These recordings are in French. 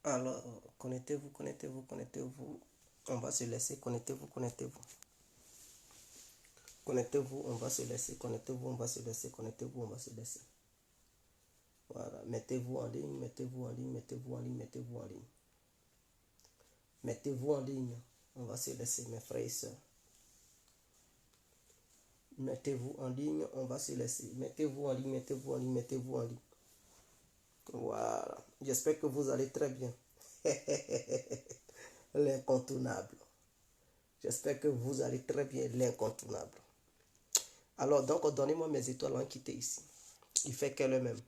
Alors, connectez-vous, connectez-vous, connectez-vous. On va se laisser, connectez-vous, connectez-vous. Connectez-vous, on va se laisser, connectez-vous, on va se laisser, connectez-vous, on va se laisser. Voilà, mettez-vous en ligne, mettez-vous en ligne, mettez-vous en ligne, mettez-vous en ligne. Mettez-vous en ligne, on va se laisser, mes frères et sœurs. Mettez-vous en ligne, on va se laisser. Mettez-vous en ligne, mettez-vous en ligne, mettez-vous en ligne. Voilà, j'espère que vous allez très bien. L'incontournable. J'espère que vous allez très bien, l'incontournable. Alors, donc, donnez-moi mes étoiles en quitter ici. Il fait quelle heure même?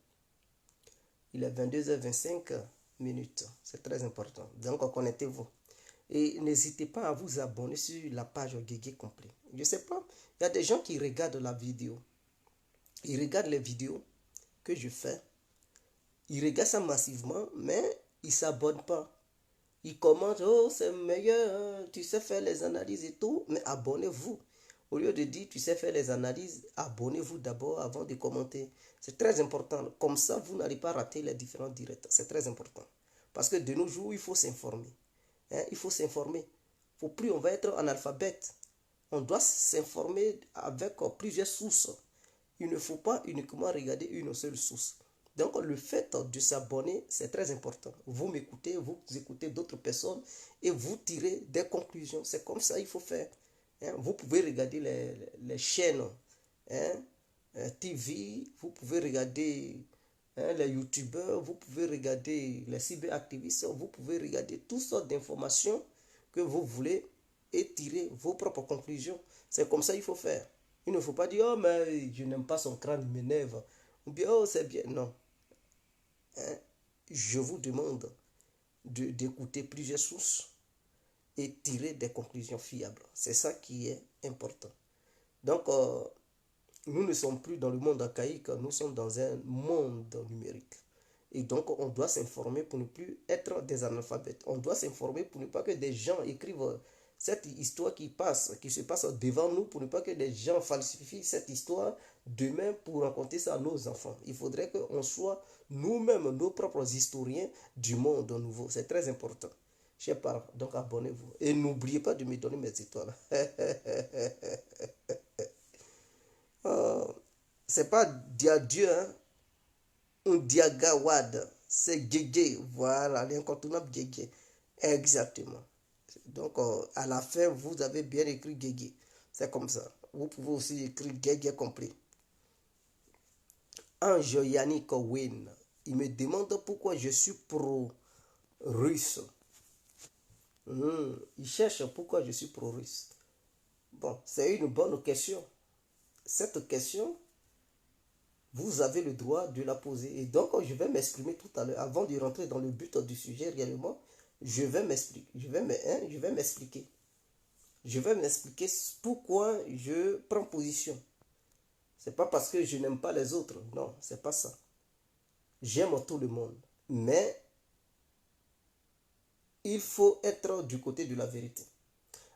Il est 22h25 minutes. C'est très important. Donc, connectez-vous. Et n'hésitez pas à vous abonner sur la page Guégué Complet. Je ne sais pas, il y a des gens qui regardent la vidéo. Ils regardent les vidéos que je fais. Ils regardent ça massivement, mais ils ne s'abonnent pas. Ils commentent, oh, c'est meilleur, hein, tu sais faire les analyses et tout, mais abonnez-vous. Au lieu de dire, tu sais faire les analyses, abonnez-vous d'abord avant de commenter. C'est très important. Comme ça, vous n'allez pas rater les différents directs. C'est très important. Parce que de nos jours, il faut s'informer. Hein, il faut s'informer. Faut plus on va être analphabète. On doit s'informer avec plusieurs sources. Il ne faut pas uniquement regarder une seule source. Donc le fait de s'abonner, c'est très important. Vous m'écoutez, vous écoutez d'autres personnes et vous tirez des conclusions. C'est comme ça qu'il faut faire. Hein? Vous pouvez regarder les chaînes, hein? TV, vous pouvez regarder, hein, les youtubeurs, vous pouvez regarder les cyberactivistes, vous pouvez regarder toutes sortes d'informations que vous voulez et tirer vos propres conclusions. C'est comme ça qu'il faut faire. Il ne faut pas dire, oh, mais je n'aime pas son crâne, il m'énerve. Ou bien, oh, c'est bien. Non. Hein? Je vous demande d'écouter plusieurs sources et tirer des conclusions fiables. C'est ça qui est important. Donc, nous ne sommes plus dans le monde archaïque, nous sommes dans un monde numérique. Et donc, on doit s'informer pour ne plus être des analphabètes. On doit s'informer pour ne pas que des gens écrivent cette histoire qui se passe devant nous, pour ne pas que des gens falsifient cette histoire demain pour raconter ça à nos enfants. Il faudrait qu'on soit nous-mêmes nos propres historiens du monde nouveau. C'est très important. Chers parents, donc abonnez-vous. Et n'oubliez pas de me donner mes étoiles. C'est pas Dieu, hein? Un Diagawad. C'est Gégé. Voilà, l'incontournable Gégé. Exactement. Donc, à la fin, vous avez bien écrit Gégé. C'est comme ça. Vous pouvez aussi écrire Gégé compris. Ange Yannick Win. Il me demande pourquoi je suis pro-russe. Il cherche pourquoi je suis pro-russe. Bon, c'est une bonne question. Cette question, vous avez le droit de la poser. Et donc, je vais m'exprimer tout à l'heure. Avant de rentrer dans le but du sujet réellement, je vais m'expliquer. Je vais m'expliquer. Je vais m'expliquer pourquoi je prends position. C'est pas parce que je n'aime pas les autres. Non, c'est pas ça. J'aime tout le monde. Mais il faut être du côté de la vérité.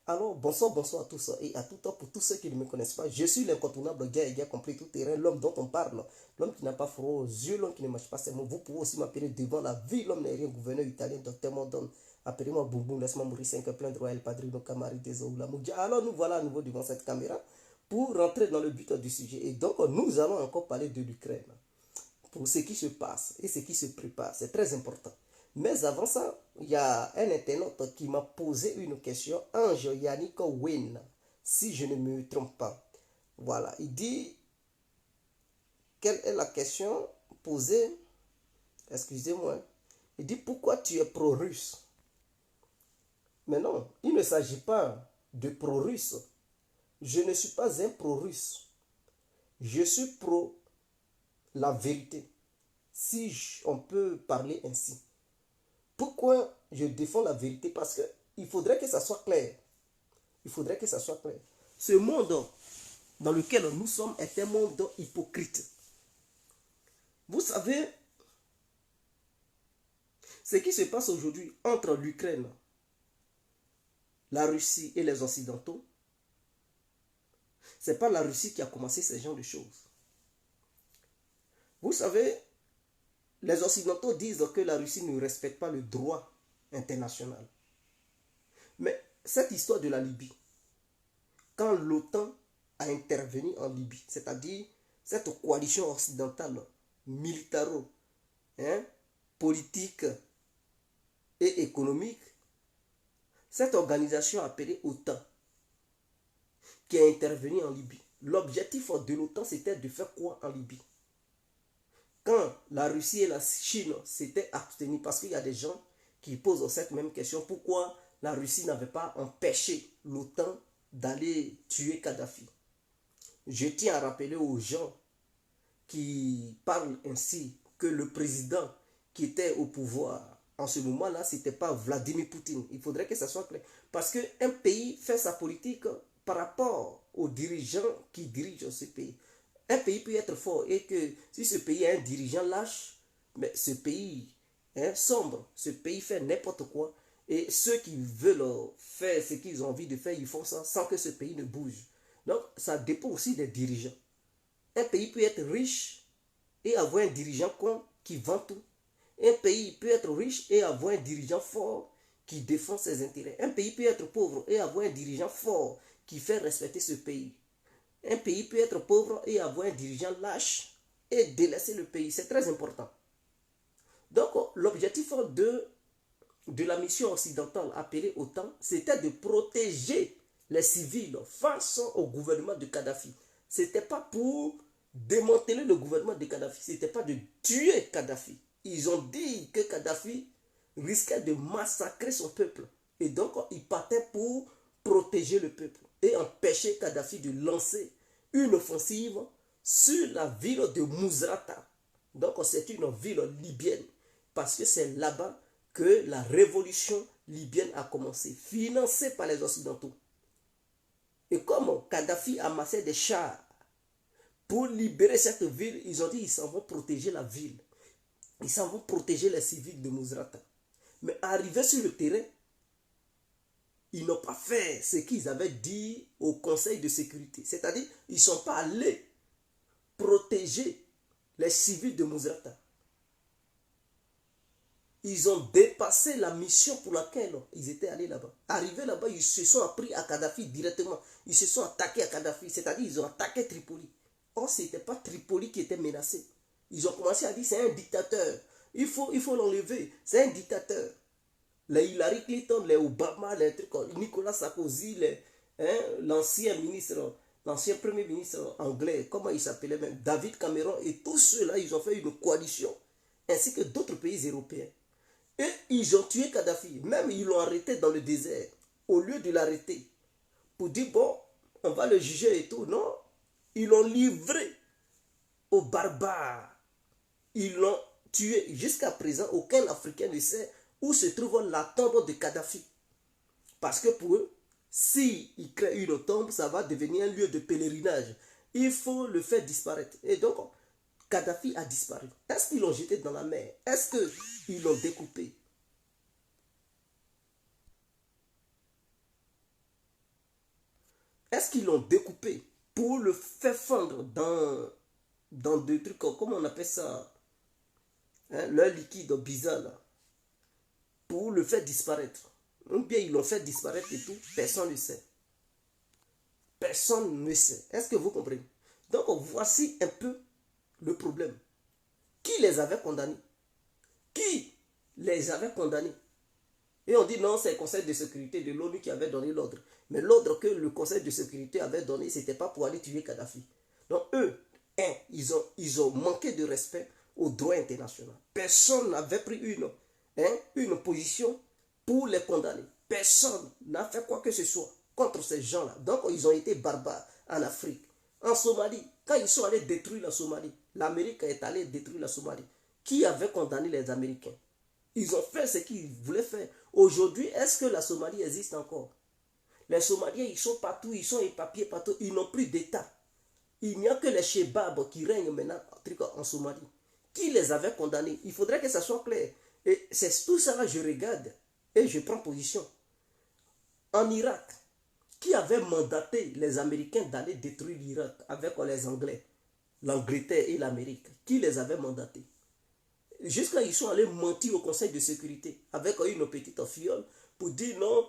Alors, bonsoir, bonsoir à tous et à tout temps pour tous ceux qui ne me connaissent pas. Je suis l'incontournable gars et gars compris tout terrain, l'homme dont on parle, l'homme qui n'a pas froid aux yeux, l'homme qui ne marche pas ses mots. Vous pouvez aussi m'appeler devant la vie, l'homme n'est rien, gouverneur italien, docteur Mondon. Appelez-moi Boum laisse-moi mourir 5 plein de royal padrino camari des Oula. Alors nous voilà à nouveau devant cette caméra pour rentrer dans le but du sujet. Et donc nous allons encore parler de l'Ukraine. Pour ce qui se passe et ce qui se prépare, c'est très important. Mais avant ça, il y a un internaute qui m'a posé une question, Ange Yannick Win, si je ne me trompe pas. Voilà, il dit, quelle est la question posée? Excusez-moi. Il dit, pourquoi tu es pro-russe? Mais non, il ne s'agit pas de pro-russe. Je ne suis pas un pro-russe. Je suis pro la vérité, si on peut parler ainsi. Pourquoi je défends la vérité? Parce qu'il faudrait que ça soit clair. Il faudrait que ça soit clair. Ce monde dans lequel nous sommes est un monde hypocrite. Vous savez, ce qui se passe aujourd'hui entre l'Ukraine, la Russie et les Occidentaux, ce n'est pas la Russie qui a commencé ce genre de choses. Vous savez, les Occidentaux disent que la Russie ne respecte pas le droit international. Mais cette histoire de la Libye, quand l'OTAN a intervenu en Libye, c'est-à-dire cette coalition occidentale, militaro, politique et économique, cette organisation appelée OTAN, qui a intervenu en Libye, l'objectif de l'OTAN, c'était de faire quoi en Libye? Quand la Russie et la Chine s'étaient abstenus, parce qu'il y a des gens qui posent cette même question, pourquoi la Russie n'avait pas empêché l'OTAN d'aller tuer Kadhafi? Je tiens à rappeler aux gens qui parlent ainsi que le président qui était au pouvoir en ce moment-là, ce n'était pas Vladimir Poutine. Il faudrait que ça soit clair. Parce qu'un pays fait sa politique par rapport aux dirigeants qui dirigent ce pays. Un pays peut être fort et que si ce pays a un dirigeant lâche, mais ce pays sombre, ce pays fait n'importe quoi. Et ceux qui veulent faire ce qu'ils ont envie de faire, ils font ça sans que ce pays ne bouge. Donc, ça dépend aussi des dirigeants. Un pays peut être riche et avoir un dirigeant con qui vend tout. Un pays peut être riche et avoir un dirigeant fort qui défend ses intérêts. Un pays peut être pauvre et avoir un dirigeant fort qui fait respecter ce pays. Un pays peut être pauvre et avoir un dirigeant lâche et délaisser le pays. C'est très important. Donc, l'objectif de la mission occidentale appelée OTAN, c'était de protéger les civils face au gouvernement de Kadhafi. Ce n'était pas pour démanteler le gouvernement de Kadhafi, ce n'était pas de tuer Kadhafi. Ils ont dit que Kadhafi risquait de massacrer son peuple. Et donc, ils partaient pour protéger le peuple et empêcher Kadhafi de lancer une offensive sur la ville de Mousrata. Donc, c'est une ville libyenne parce que c'est là-bas que la révolution libyenne a commencé, financée par les Occidentaux. Et comme Kadhafi amassait des chars pour libérer cette ville, ils ont dit qu'ils s'en vont protéger la ville. Ils s'en vont protéger les civils de Mousrata. Mais arrivés sur le terrain, ils n'ont pas fait ce qu'ils avaient dit au Conseil de sécurité. C'est-à-dire, ils ne sont pas allés protéger les civils de Mousrata. Ils ont dépassé la mission pour laquelle ils étaient allés là-bas. Arrivés là-bas, ils se sont appris à Kadhafi directement. Ils se sont attaqués à Kadhafi, c'est-à-dire ils ont attaqué Tripoli. Or, ce n'était pas Tripoli qui était menacé. Ils ont commencé à dire c'est un dictateur. Il faut l'enlever. C'est un dictateur. Les Hillary Clinton, les Obama, les trucs, Nicolas Sarkozy, l'ancien ministre, l'ancien premier ministre anglais, comment il s'appelait même, David Cameron, et tous ceux-là, ils ont fait une coalition, ainsi que d'autres pays européens. Et ils ont tué Kadhafi. Même ils l'ont arrêté dans le désert. Au lieu de l'arrêter, pour dire, bon, on va le juger et tout. Non, ils l'ont livré aux barbares. Ils l'ont tué. Jusqu'à présent, aucun Africain ne sait où se trouve la tombe de Kadhafi. Parce que pour eux, s'ils créent une tombe, ça va devenir un lieu de pèlerinage. Il faut le faire disparaître. Et donc, Kadhafi a disparu. Est-ce qu'ils l'ont jeté dans la mer? Est-ce qu'ils l'ont découpé? Est-ce qu'ils l'ont découpé pour le faire fondre dans des trucs, comment on appelle ça, leur liquide bizarre là, pour le faire disparaître? Ou bien ils l'ont fait disparaître et tout, personne ne sait. Personne ne sait. Est-ce que vous comprenez? Donc voici un peu le problème. Qui les avait condamnés? Qui les avait condamnés? Et on dit non, c'est le Conseil de sécurité de l'ONU qui avait donné l'ordre. Mais l'ordre que le Conseil de sécurité avait donné, ce n'était pas pour aller tuer Kadhafi. Donc eux, ils ont manqué de respect au droit international. Personne n'avait pris une position pour les condamner. Personne n'a fait quoi que ce soit contre ces gens-là. Donc ils ont été barbares en Afrique. En Somalie, quand ils sont allés détruire la Somalie, l'Amérique est allée détruire la Somalie. Qui avait condamné les Américains? Ils ont fait ce qu'ils voulaient faire. Aujourd'hui, est-ce que la Somalie existe encore? Les Somaliens, ils sont partout, ils sont éparpillés partout, ils n'ont plus d'État. Il n'y a que les Chebabs qui règnent maintenant en Somalie. Qui les avait condamnés? Il faudrait que ça soit clair. Et c'est tout ça là, je regarde et je prends position. En Irak, qui avait mandaté les Américains d'aller détruire l'Irak avec les Anglais, l'Angleterre et l'Amérique? Qui les avait mandatés? Jusqu'à ils sont allés mentir au Conseil de sécurité avec une petite fiole pour dire non,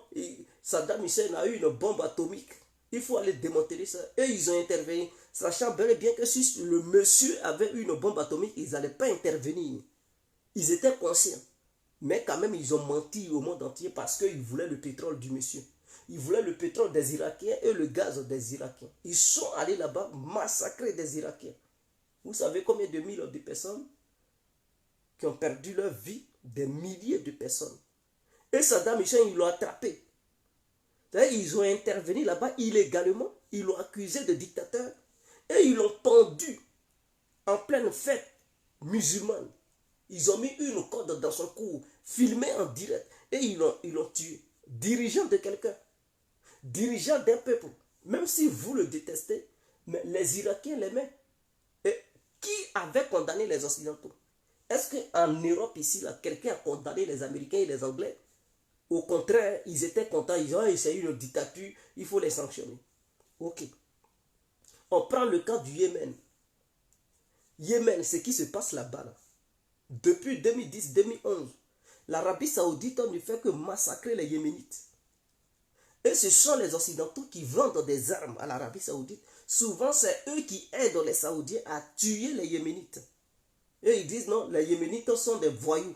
Saddam Hussein a eu une bombe atomique. Il faut aller démanteler ça. Et ils ont intervenu, sachant bel et bien que si le monsieur avait une bombe atomique, ils n'allaient pas intervenir. Ils étaient conscients. Mais quand même, ils ont menti au monde entier parce qu'ils voulaient le pétrole du monsieur. Ils voulaient le pétrole des Irakiens et le gaz des Irakiens. Ils sont allés là-bas massacrer des Irakiens. Vous savez combien de milliers de personnes qui ont perdu leur vie? Des milliers de personnes. Et Saddam Hussein, ils l'ont attrapé. Ils ont intervenu là-bas illégalement. Ils l'ont accusé de dictateur. Et ils l'ont pendu en pleine fête musulmane. Ils ont mis une corde dans son cou, filmé en direct. Et ils l'ont tué. Dirigeant de quelqu'un. Dirigeant d'un peuple. Même si vous le détestez, mais les Irakiens l'aimaient. Et qui avait condamné les Occidentaux? Est-ce qu'en Europe, ici, là, quelqu'un a condamné les Américains et les Anglais? Au contraire, ils étaient contents. Ils ont essayé une dictature, il faut les sanctionner. Ok. On prend le cas du Yémen. Yémen, ce qui se passe là-bas. Là. Depuis 2010-2011, l'Arabie Saoudite ne fait que massacrer les Yéménites. Et ce sont les Occidentaux qui vendent des armes à l'Arabie Saoudite. Souvent, c'est eux qui aident les Saoudiens à tuer les Yéménites. Et ils disent non, les Yéménites sont des voyous.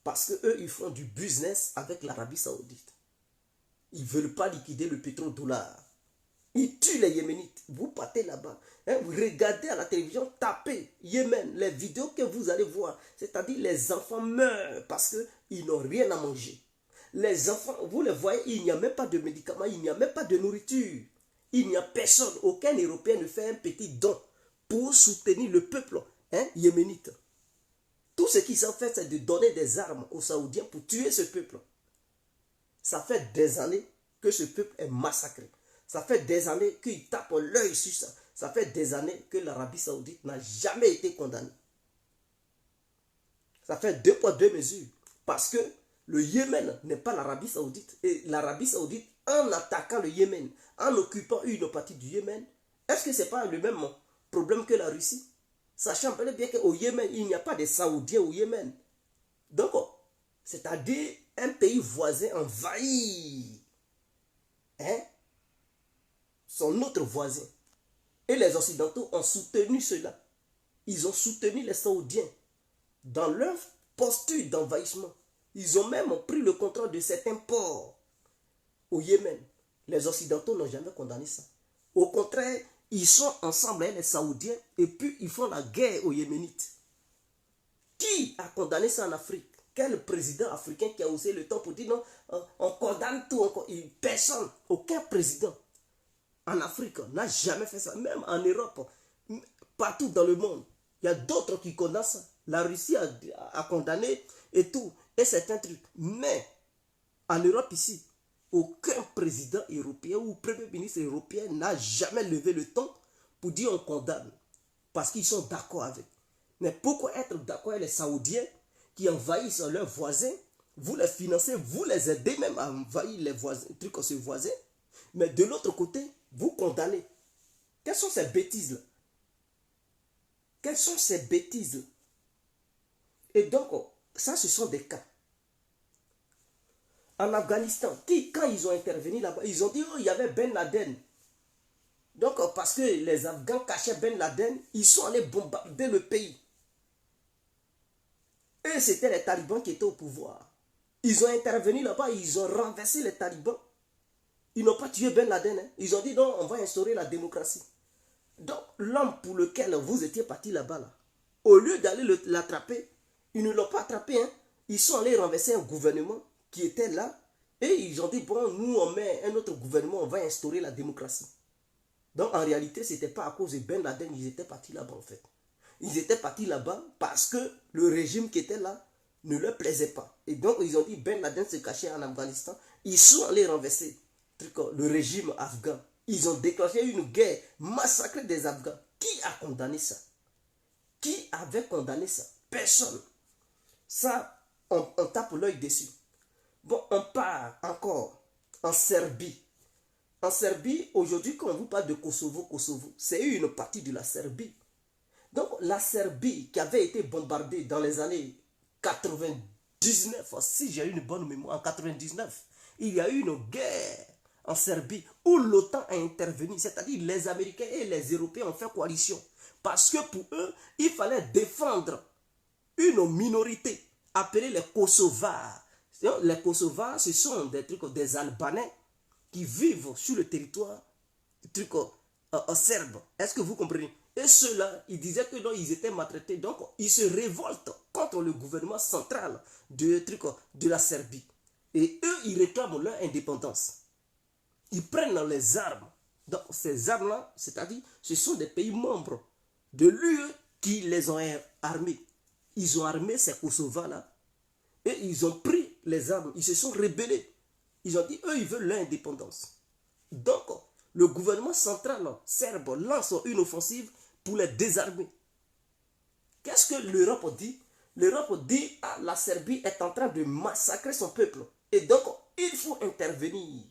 Parce qu'eux, ils font du business avec l'Arabie Saoudite. Ils ne veulent pas liquider le pétrodollar. Ils tuent les Yéménites. Vous partez là-bas. Hein, vous regardez à la télévision, tapez Yémen, les vidéos que vous allez voir. C'est-à-dire les enfants meurent parce qu'ils n'ont rien à manger. Les enfants, vous les voyez, il n'y a même pas de médicaments, il n'y a même pas de nourriture. Il n'y a personne, aucun Européen ne fait un petit don pour soutenir le peuple yéménite. Tout ce qu'ils ont fait, c'est de donner des armes aux Saoudiens pour tuer ce peuple. Ça fait des années que ce peuple est massacré. Ça fait des années qu'ils tapent l'œil sur ça. Ça fait des années que l'Arabie Saoudite n'a jamais été condamnée. Ça fait 2 poids 2 mesures. Parce que le Yémen n'est pas l'Arabie Saoudite. Et l'Arabie Saoudite, en attaquant le Yémen, en occupant une partie du Yémen, est-ce que ce n'est pas le même problème que la Russie? Sachant bien qu'au Yémen, il n'y a pas de Saoudiens au Yémen. Donc, c'est-à-dire un pays voisin envahit son autre voisin. Et les Occidentaux ont soutenu cela. Ils ont soutenu les Saoudiens dans leur posture d'envahissement. Ils ont même pris le contrôle de certains ports au Yémen. Les Occidentaux n'ont jamais condamné ça. Au contraire, ils sont ensemble, les Saoudiens, et puis ils font la guerre aux Yéménites. Qui a condamné ça en Afrique? Quel président africain qui a osé le temps pour dire non, on condamne tout, personne, aucun président en Afrique n'a jamais fait ça. Même en Europe, partout dans le monde, il y a d'autres qui condamnent ça. La Russie a condamné et tout, et c'est un truc. Mais en Europe ici, aucun président européen ou premier ministre européen n'a jamais levé le ton pour dire on condamne. Parce qu'ils sont d'accord avec. Mais pourquoi être d'accord avec les Saoudiens qui envahissent leurs voisins? Vous les financez, vous les aidez même à envahir les voisins, trucs comme ces voisins. Mais de l'autre côté, vous condamnez. Quelles sont ces bêtises-là? Quelles sont ces bêtises-là? Et donc, ça, ce sont des cas. En Afghanistan, quand ils ont intervenu là-bas, ils ont dit, oh, il y avait Ben Laden. Donc, parce que les Afghans cachaient Ben Laden, ils sont allés bombarder le pays. Et c'était les talibans qui étaient au pouvoir. Ils ont intervenu là-bas, ils ont renversé les talibans. Ils n'ont pas tué Ben Laden. Hein. Ils ont dit non, on va instaurer la démocratie. Donc, l'homme pour lequel vous étiez parti là-bas, là, au lieu d'aller l'attraper, ils ne l'ont pas attrapé. Hein. Ils sont allés renverser un gouvernement qui était là. Et ils ont dit, bon, nous, on met un autre gouvernement, on va instaurer la démocratie. Donc, en réalité, ce n'était pas à cause de Ben Laden, ils étaient partis là-bas, en fait. Ils étaient partis là-bas parce que le régime qui était là ne leur plaisait pas. Et donc, ils ont dit, Ben Laden se cachait en Afghanistan. Ils sont allés renverser le régime afghan. Ils ont déclenché une guerre, massacré des Afghans. Qui a condamné ça? Qui avait condamné ça? Personne. Ça, on tape l'œil dessus. Bon, on part encore en Serbie. En Serbie, aujourd'hui, quand on vous parle de Kosovo, c'est une partie de la Serbie. Donc la Serbie qui avait été bombardée dans les années 99, si j'ai une bonne mémoire, en 99, il y a eu une guerre en Serbie où l'OTAN a intervenu, c'est-à-dire les Américains et les Européens ont fait coalition. Parce que pour eux, il fallait défendre une minorité appelée les Kosovars. Les Kosovars, ce sont des Albanais qui vivent sur le territoire serbe. Est-ce que vous comprenez? Et ceux-là, ils disaient que non, ils étaient maltraités. Donc, ils se révoltent contre le gouvernement central de la Serbie. Et eux, ils réclament leur indépendance. Ils prennent les armes. Donc, ces armes-là, c'est-à-dire, ce sont des pays membres de l'UE qui les ont armés. Ils ont armé ces Kosovars-là. Et ils ont pris les armes. Ils se sont rebellés. Ils ont dit, eux, ils veulent leur indépendance. Donc, le gouvernement central serbe lance une offensive pour les désarmer. Qu'est-ce que l'Europe dit? L'Europe dit, ah, la Serbie est en train de massacrer son peuple. Et donc, il faut intervenir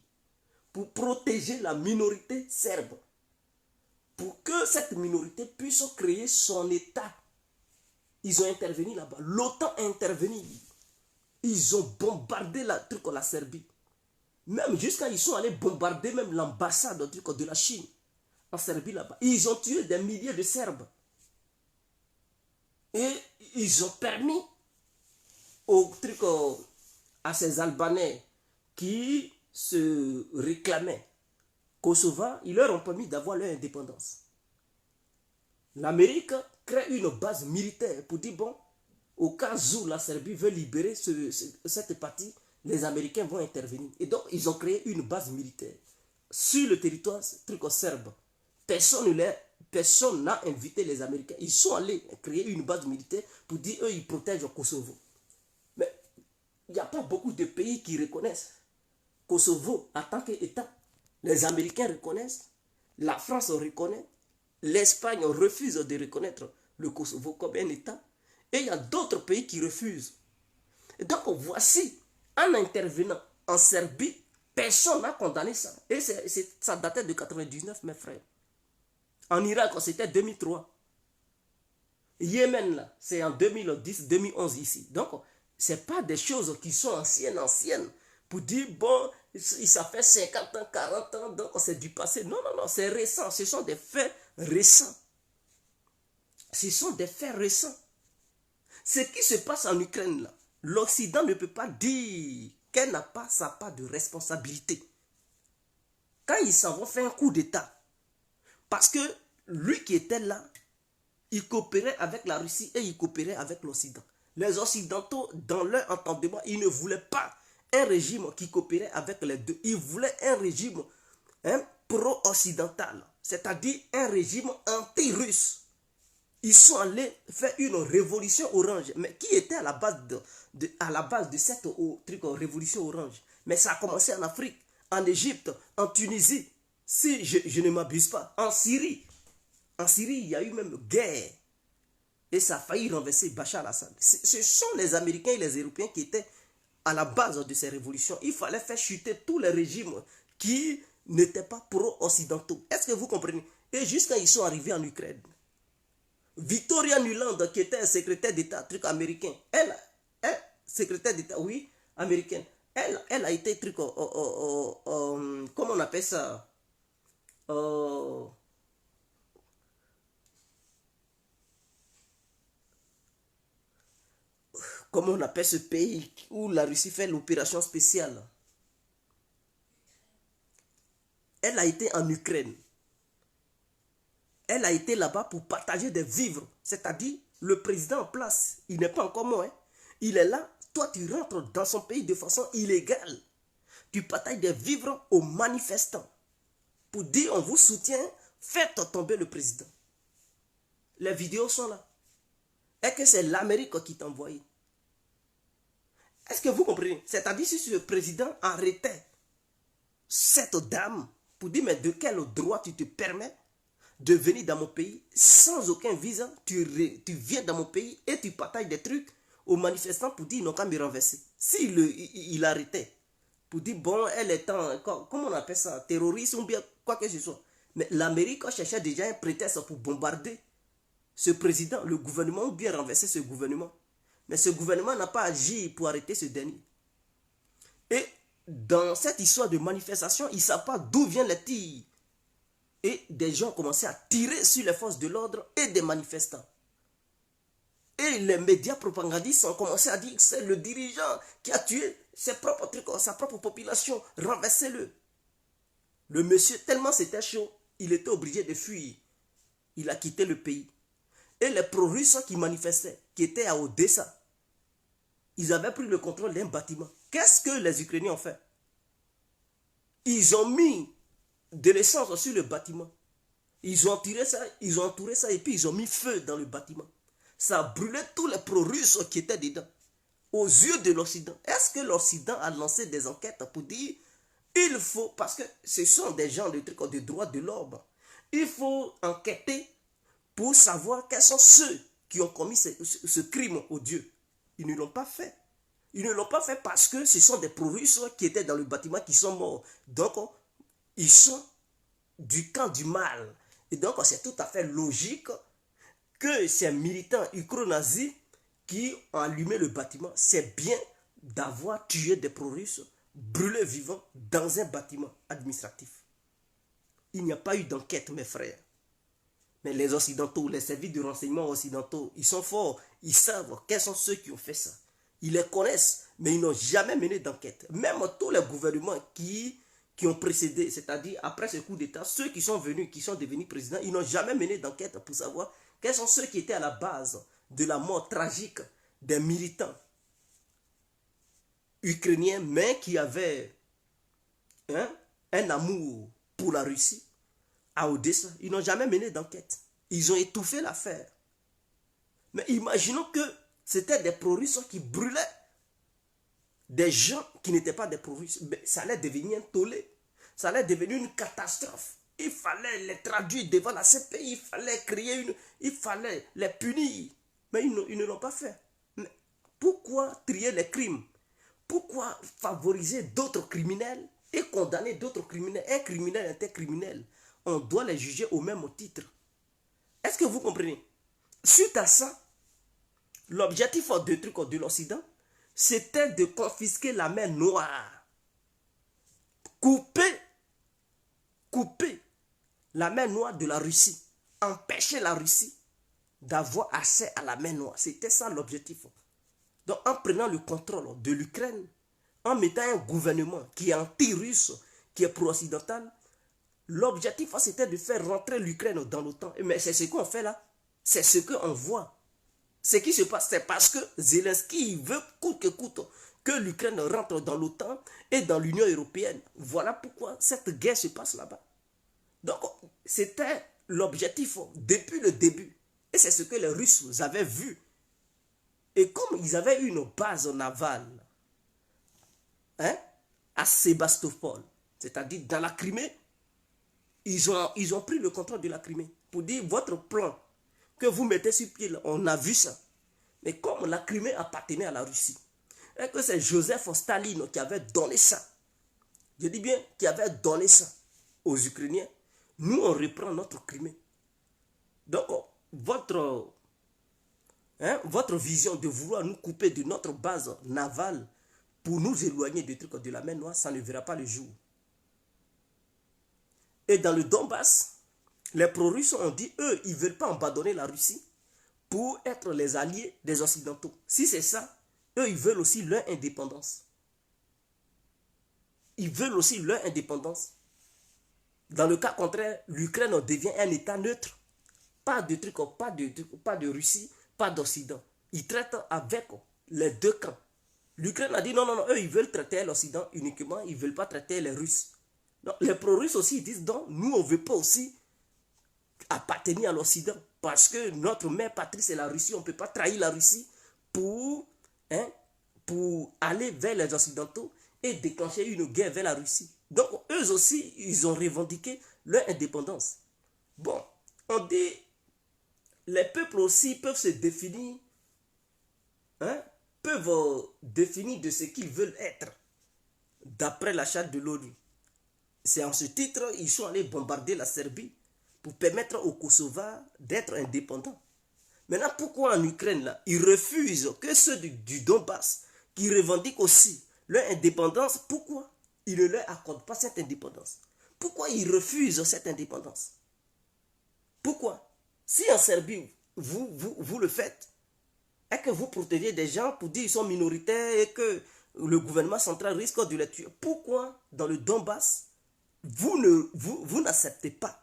pour protéger la minorité serbe. Pour que cette minorité puisse créer son État. Ils ont intervenu là-bas. L'OTAN a intervenu. Ils ont bombardé la Serbie. Même jusqu'à ils sont allés bombarder même l'ambassade de la Chine en Serbie là-bas. Ils ont tué des milliers de Serbes. Et ils ont permis à ces Albanais qui se réclamaient Kosovo, ils leur ont permis d'avoir leur indépendance. L'Amérique crée une base militaire pour dire, bon, au cas où la Serbie veut libérer cette partie, les Américains vont intervenir. Et donc, ils ont créé une base militaire sur le territoire serbe. Personne n'a invité les Américains. Ils sont allés créer une base militaire pour dire, eux, ils protègent le Kosovo. Mais il n'y a pas beaucoup de pays qui reconnaissent Kosovo en tant qu'État. Les Américains reconnaissent, la France reconnaît, l'Espagne refuse de reconnaître le Kosovo comme un État. Et il y a d'autres pays qui refusent. Et donc, voici, en intervenant en Serbie, personne n'a condamné ça. Et ça datait de 99, mes frères. En Irak, c'était 2003. Yémen, là, c'est en 2010-2011 ici. Donc, ce n'est pas des choses qui sont anciennes. Pour dire, bon, ça fait 50 ans, 40 ans, donc c'est du passé. Non, c'est récent. Ce sont des faits récents. Ce sont des faits récents. Ce qui se passe en Ukraine, là, l'Occident ne peut pas dire qu'elle n'a pas sa part de responsabilité. Quand ils s'en vont faire un coup d'État, parce que lui qui était là, il coopérait avec la Russie et il coopérait avec l'Occident. Les Occidentaux, dans leur entendement, ils ne voulaient pas un régime qui coopérait avec les deux. Ils voulaient un régime pro-occidental, c'est-à-dire un régime anti-russe. Ils sont allés faire une révolution orange. Mais qui était à la base de cette révolution orange? Mais ça a commencé en Afrique, en Égypte, en Tunisie, si je ne m'abuse pas, en Syrie. En Syrie, il y a eu même guerre. Et ça a failli renverser Bachar al-Assad. Ce sont les Américains et les Européens qui étaient à la base de ces révolutions. Il fallait faire chuter tous les régimes qui n'étaient pas pro-occidentaux. Est-ce que vous comprenez? Et jusqu'à ils sont arrivés en Ukraine. Victoria Nuland, qui était un secrétaire d'État américain, elle, secrétaire d'État, oui, américaine, elle a été comment on appelle ça, comment on appelle ce pays où la Russie fait l'opération spéciale? Elle a été en Ukraine. Elle a été là-bas pour partager des vivres. C'est-à-dire, le président en place, il n'est pas encore mort. Hein. Il est là. Toi, tu rentres dans son pays de façon illégale. Tu partages des vivres aux manifestants. Pour dire, on vous soutient, faites tomber le président. Les vidéos sont là. Est-ce que c'est l'Amérique qui t'a envoyé? Est-ce que vous comprenez? C'est-à-dire, si le président arrêtait cette dame pour dire, mais de quel droit tu te permets de venir dans mon pays sans aucun visa, tu viens dans mon pays et tu partages des trucs aux manifestants pour dire ils n'ont qu'à me renverser. S'il il arrêtait pour dire bon, elle est comment on appelle ça, terroriste ou bien quoi que ce soit. Mais l'Amérique cherchait déjà un prétexte pour bombarder ce président, le gouvernement, ou bien renverser ce gouvernement. Mais ce gouvernement n'a pas agi pour arrêter ce dernier. Et dans cette histoire de manifestation, ils ne savent pas d'où viennent les tirs. Et des gens ont commencé à tirer sur les forces de l'ordre et des manifestants. Et les médias propagandistes ont commencé à dire que c'est le dirigeant qui a tué sa propre population. Renversez-le. Le monsieur, tellement c'était chaud, il était obligé de fuir. Il a quitté le pays. Et les pro-russes qui manifestaient, qui étaient à Odessa, ils avaient pris le contrôle d'un bâtiment. Qu'est-ce que les Ukrainiens ont fait? Ils ont mis de l'essence sur le bâtiment. Ils ont entouré ça et puis ils ont mis feu dans le bâtiment. Ça a brûlé tous les pro-russes qui étaient dedans. Aux yeux de l'Occident. Est-ce que l'Occident a lancé des enquêtes pour dire il faut, parce que ce sont des gens de droits de l'homme, il faut enquêter pour savoir quels sont ceux qui ont commis ce crime odieux. Ils ne l'ont pas fait. Ils ne l'ont pas fait parce que ce sont des pro-russes qui étaient dans le bâtiment qui sont morts. Donc, ils sont du camp du mal. Et donc, c'est tout à fait logique que ces militants ukro-nazis qui ont allumé le bâtiment, c'est bien d'avoir tué des pro-russes brûlés vivants dans un bâtiment administratif. Il n'y a pas eu d'enquête, mes frères. Mais les Occidentaux, les services de renseignement occidentaux, ils sont forts. Ils savent quels sont ceux qui ont fait ça. Ils les connaissent, mais ils n'ont jamais mené d'enquête. Même tous les gouvernements qui ont précédé, c'est-à-dire après ce coup d'État, ceux qui sont venus, qui sont devenus présidents, ils n'ont jamais mené d'enquête pour savoir quels sont ceux qui étaient à la base de la mort tragique des militants ukrainiens, mais qui avaient un amour pour la Russie à Odessa. Ils n'ont jamais mené d'enquête. Ils ont étouffé l'affaire. Mais imaginons que c'était des pro-russes qui brûlaient des gens qui n'étaient pas des pro-russes. Ça allait devenir un tollé. Ça allait devenir une catastrophe. Il fallait les traduire devant la CPI. Il fallait créer il fallait les punir. Mais ils ne l'ont pas fait. Mais pourquoi trier les crimes? Pourquoi favoriser d'autres criminels et condamner d'autres criminels? Un criminel est un criminel. On doit les juger au même titre. Est-ce que vous comprenez? Suite à ça, l'objectif de l'Occident, c'était de confisquer la mer Noire. Couper la mer Noire de la Russie. Empêcher la Russie d'avoir accès à la mer Noire. C'était ça l'objectif. Donc en prenant le contrôle de l'Ukraine, en mettant un gouvernement qui est anti-russe, qui est pro-occidental, l'objectif c'était de faire rentrer l'Ukraine dans l'OTAN. Mais c'est ce qu'on fait là. C'est ce qu'on voit. Ce qui se passe, c'est parce que Zelensky veut coûte que coûte que l'Ukraine rentre dans l'OTAN et dans l'Union européenne. Voilà pourquoi cette guerre se passe là-bas. Donc, c'était l'objectif depuis le début. Et c'est ce que les Russes avaient vu. Et comme ils avaient une base navale à Sébastopol, c'est-à-dire dans la Crimée, ils ont pris le contrôle de la Crimée pour dire votre plan que vous mettez sur pied, on a vu ça. Mais comme la Crimée appartenait à la Russie, et que c'est Joseph Staline qui avait donné ça, je dis bien qui avait donné ça aux Ukrainiens, nous on reprend notre Crimée. Donc votre vision de vouloir nous couper de notre base navale pour nous éloigner des trucs de la mer Noire, ça ne verra pas le jour. Et dans le Donbass, les pro-russes ont dit, eux, ils ne veulent pas abandonner la Russie pour être les alliés des Occidentaux. Si c'est ça, eux, ils veulent aussi leur indépendance. Ils veulent aussi leur indépendance. Dans le cas contraire, l'Ukraine devient un État neutre. Pas de trucs, pas de Russie, pas d'Occident. Ils traitent avec les deux camps. L'Ukraine a dit non, eux, ils veulent traiter l'Occident uniquement, ils ne veulent pas traiter les Russes. Donc, les pro-russes aussi, ils disent non, nous, on ne veut pas aussi appartenir à l'Occident. Parce que notre mère patrie, c'est la Russie. On ne peut pas trahir la Russie pour aller vers les Occidentaux et déclencher une guerre vers la Russie. Donc, eux aussi, ils ont revendiqué leur indépendance. Bon, on dit, les peuples aussi peuvent se définir, peuvent définir de ce qu'ils veulent être, d'après la charte de l'ONU. C'est en ce titre, ils sont allés bombarder la Serbie pour permettre aux Kosovars d'être indépendants. Maintenant, pourquoi en Ukraine, là, ils refusent que ceux du Donbass, qui revendiquent aussi leur indépendance, pourquoi ils ne leur accordent pas cette indépendance? Pourquoi ils refusent cette indépendance? Pourquoi? Si en Serbie, vous le faites, et que vous protégez des gens pour dire qu'ils sont minoritaires et que le gouvernement central risque de les tuer, pourquoi dans le Donbass, vous n'acceptez pas?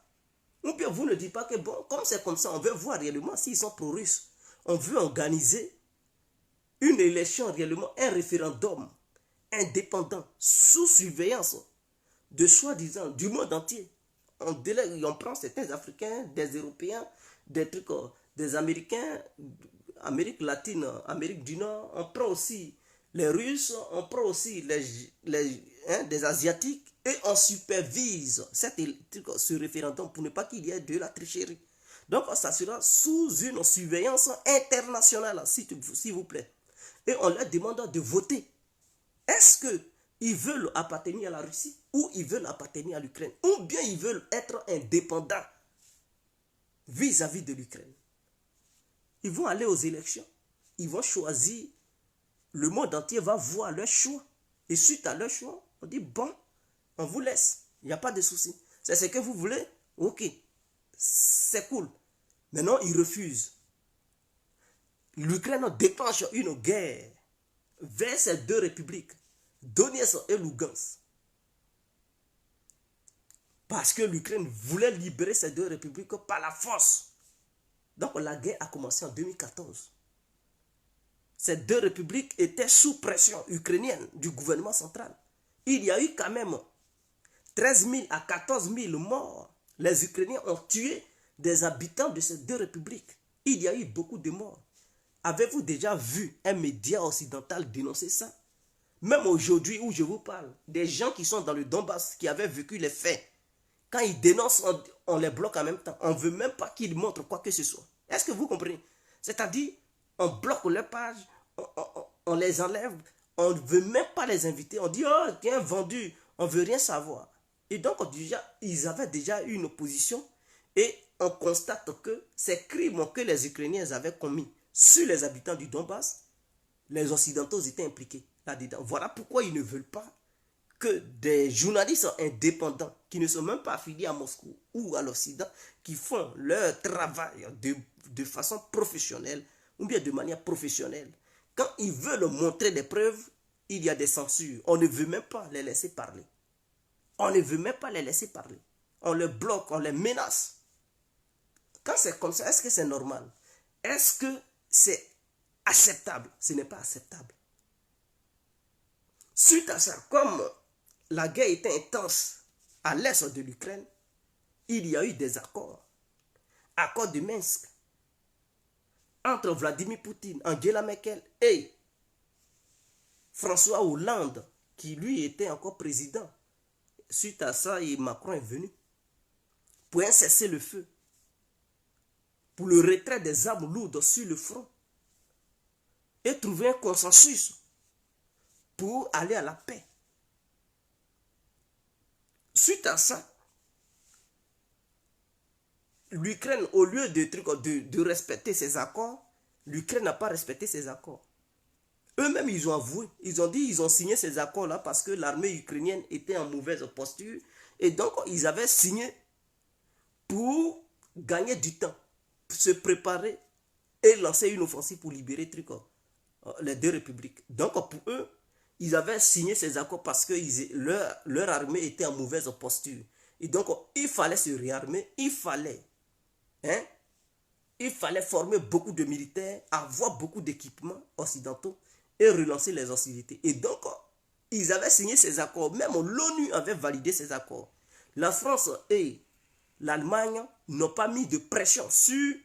Ou bien vous ne dites pas que bon, comme c'est comme ça, on veut voir réellement s'ils sont pro-russes. On veut organiser une élection réellement, un référendum indépendant, sous surveillance de soi-disant du monde entier. On prend certains Africains, des Européens, des trucs, des Américains, Amérique latine, Amérique du Nord, on prend aussi les Russes, on prend aussi des Asiatiques et on supervise ce référendum pour ne pas qu'il y ait de la tricherie. Donc ça sera sous une surveillance internationale, s'il vous plaît. Et on leur demande de voter. Est-ce qu'ils veulent appartenir à la Russie ou ils veulent appartenir à l'Ukraine? Ou bien ils veulent être indépendants vis-à-vis de l'Ukraine? Ils vont aller aux élections. Ils vont choisir. Le monde entier va voir leur choix. Et suite à leur choix, on dit, bon, on vous laisse. Il n'y a pas de souci. C'est ce que vous voulez? Ok. C'est cool. Maintenant, ils refusent. L'Ukraine déclenche une guerre vers ces deux républiques, Donetsk et Lugansk. Parce que l'Ukraine voulait libérer ces deux républiques par la force. Donc la guerre a commencé en 2014. Ces deux républiques étaient sous pression ukrainienne du gouvernement central. Il y a eu quand même 13 000 à 14 000 morts. Les Ukrainiens ont tué des habitants de ces deux républiques. Il y a eu beaucoup de morts. Avez-vous déjà vu un média occidental dénoncer ça? Même aujourd'hui où je vous parle, des gens qui sont dans le Donbass, qui avaient vécu les faits, quand ils dénoncent, on les bloque en même temps. On ne veut même pas qu'ils montrent quoi que ce soit. Est-ce que vous comprenez? C'est-à-dire, on bloque leur page, on les enlève, on ne veut même pas les inviter. On dit, oh, tiens, vendu, on ne veut rien savoir. Et donc, ils avaient déjà eu une opposition et on constate que ces crimes que les Ukrainiens avaient commis sur les habitants du Donbass, les Occidentaux étaient impliqués là-dedans. Voilà pourquoi ils ne veulent pas que des journalistes indépendants qui ne sont même pas affiliés à Moscou ou à l'Occident, qui font leur travail de façon professionnelle ou bien de manière professionnelle, quand ils veulent montrer des preuves, il y a des censures. On ne veut même pas les laisser parler. On ne veut même pas les laisser parler. On les bloque, on les menace. Quand c'est comme ça, est-ce que c'est normal? Est-ce que c'est acceptable? Ce n'est pas acceptable. Suite à ça, comme la guerre était intense à l'est de l'Ukraine, il y a eu des accords. Accord de Minsk entre Vladimir Poutine, Angela Merkel et François Hollande, qui lui était encore président. Suite à ça, Macron est venu pour un cessez-le-feu, pour le retrait des armes lourdes sur le front et trouver un consensus pour aller à la paix. Suite à ça, l'Ukraine, au lieu de respecter ses accords, l'Ukraine n'a pas respecté ses accords. Eux-mêmes, ils ont avoué, ils ont dit, ils ont signé ces accords-là parce que l'armée ukrainienne était en mauvaise posture. Et donc, ils avaient signé pour gagner du temps, pour se préparer et lancer une offensive pour libérer les deux républiques. Donc, pour eux, ils avaient signé ces accords parce que leur armée était en mauvaise posture. Et donc, il fallait se réarmer, il fallait former beaucoup de militaires, avoir beaucoup d'équipements occidentaux et relancer les hostilités. Et donc, ils avaient signé ces accords. Même l'ONU avait validé ces accords. La France et l'Allemagne n'ont pas mis de pression sur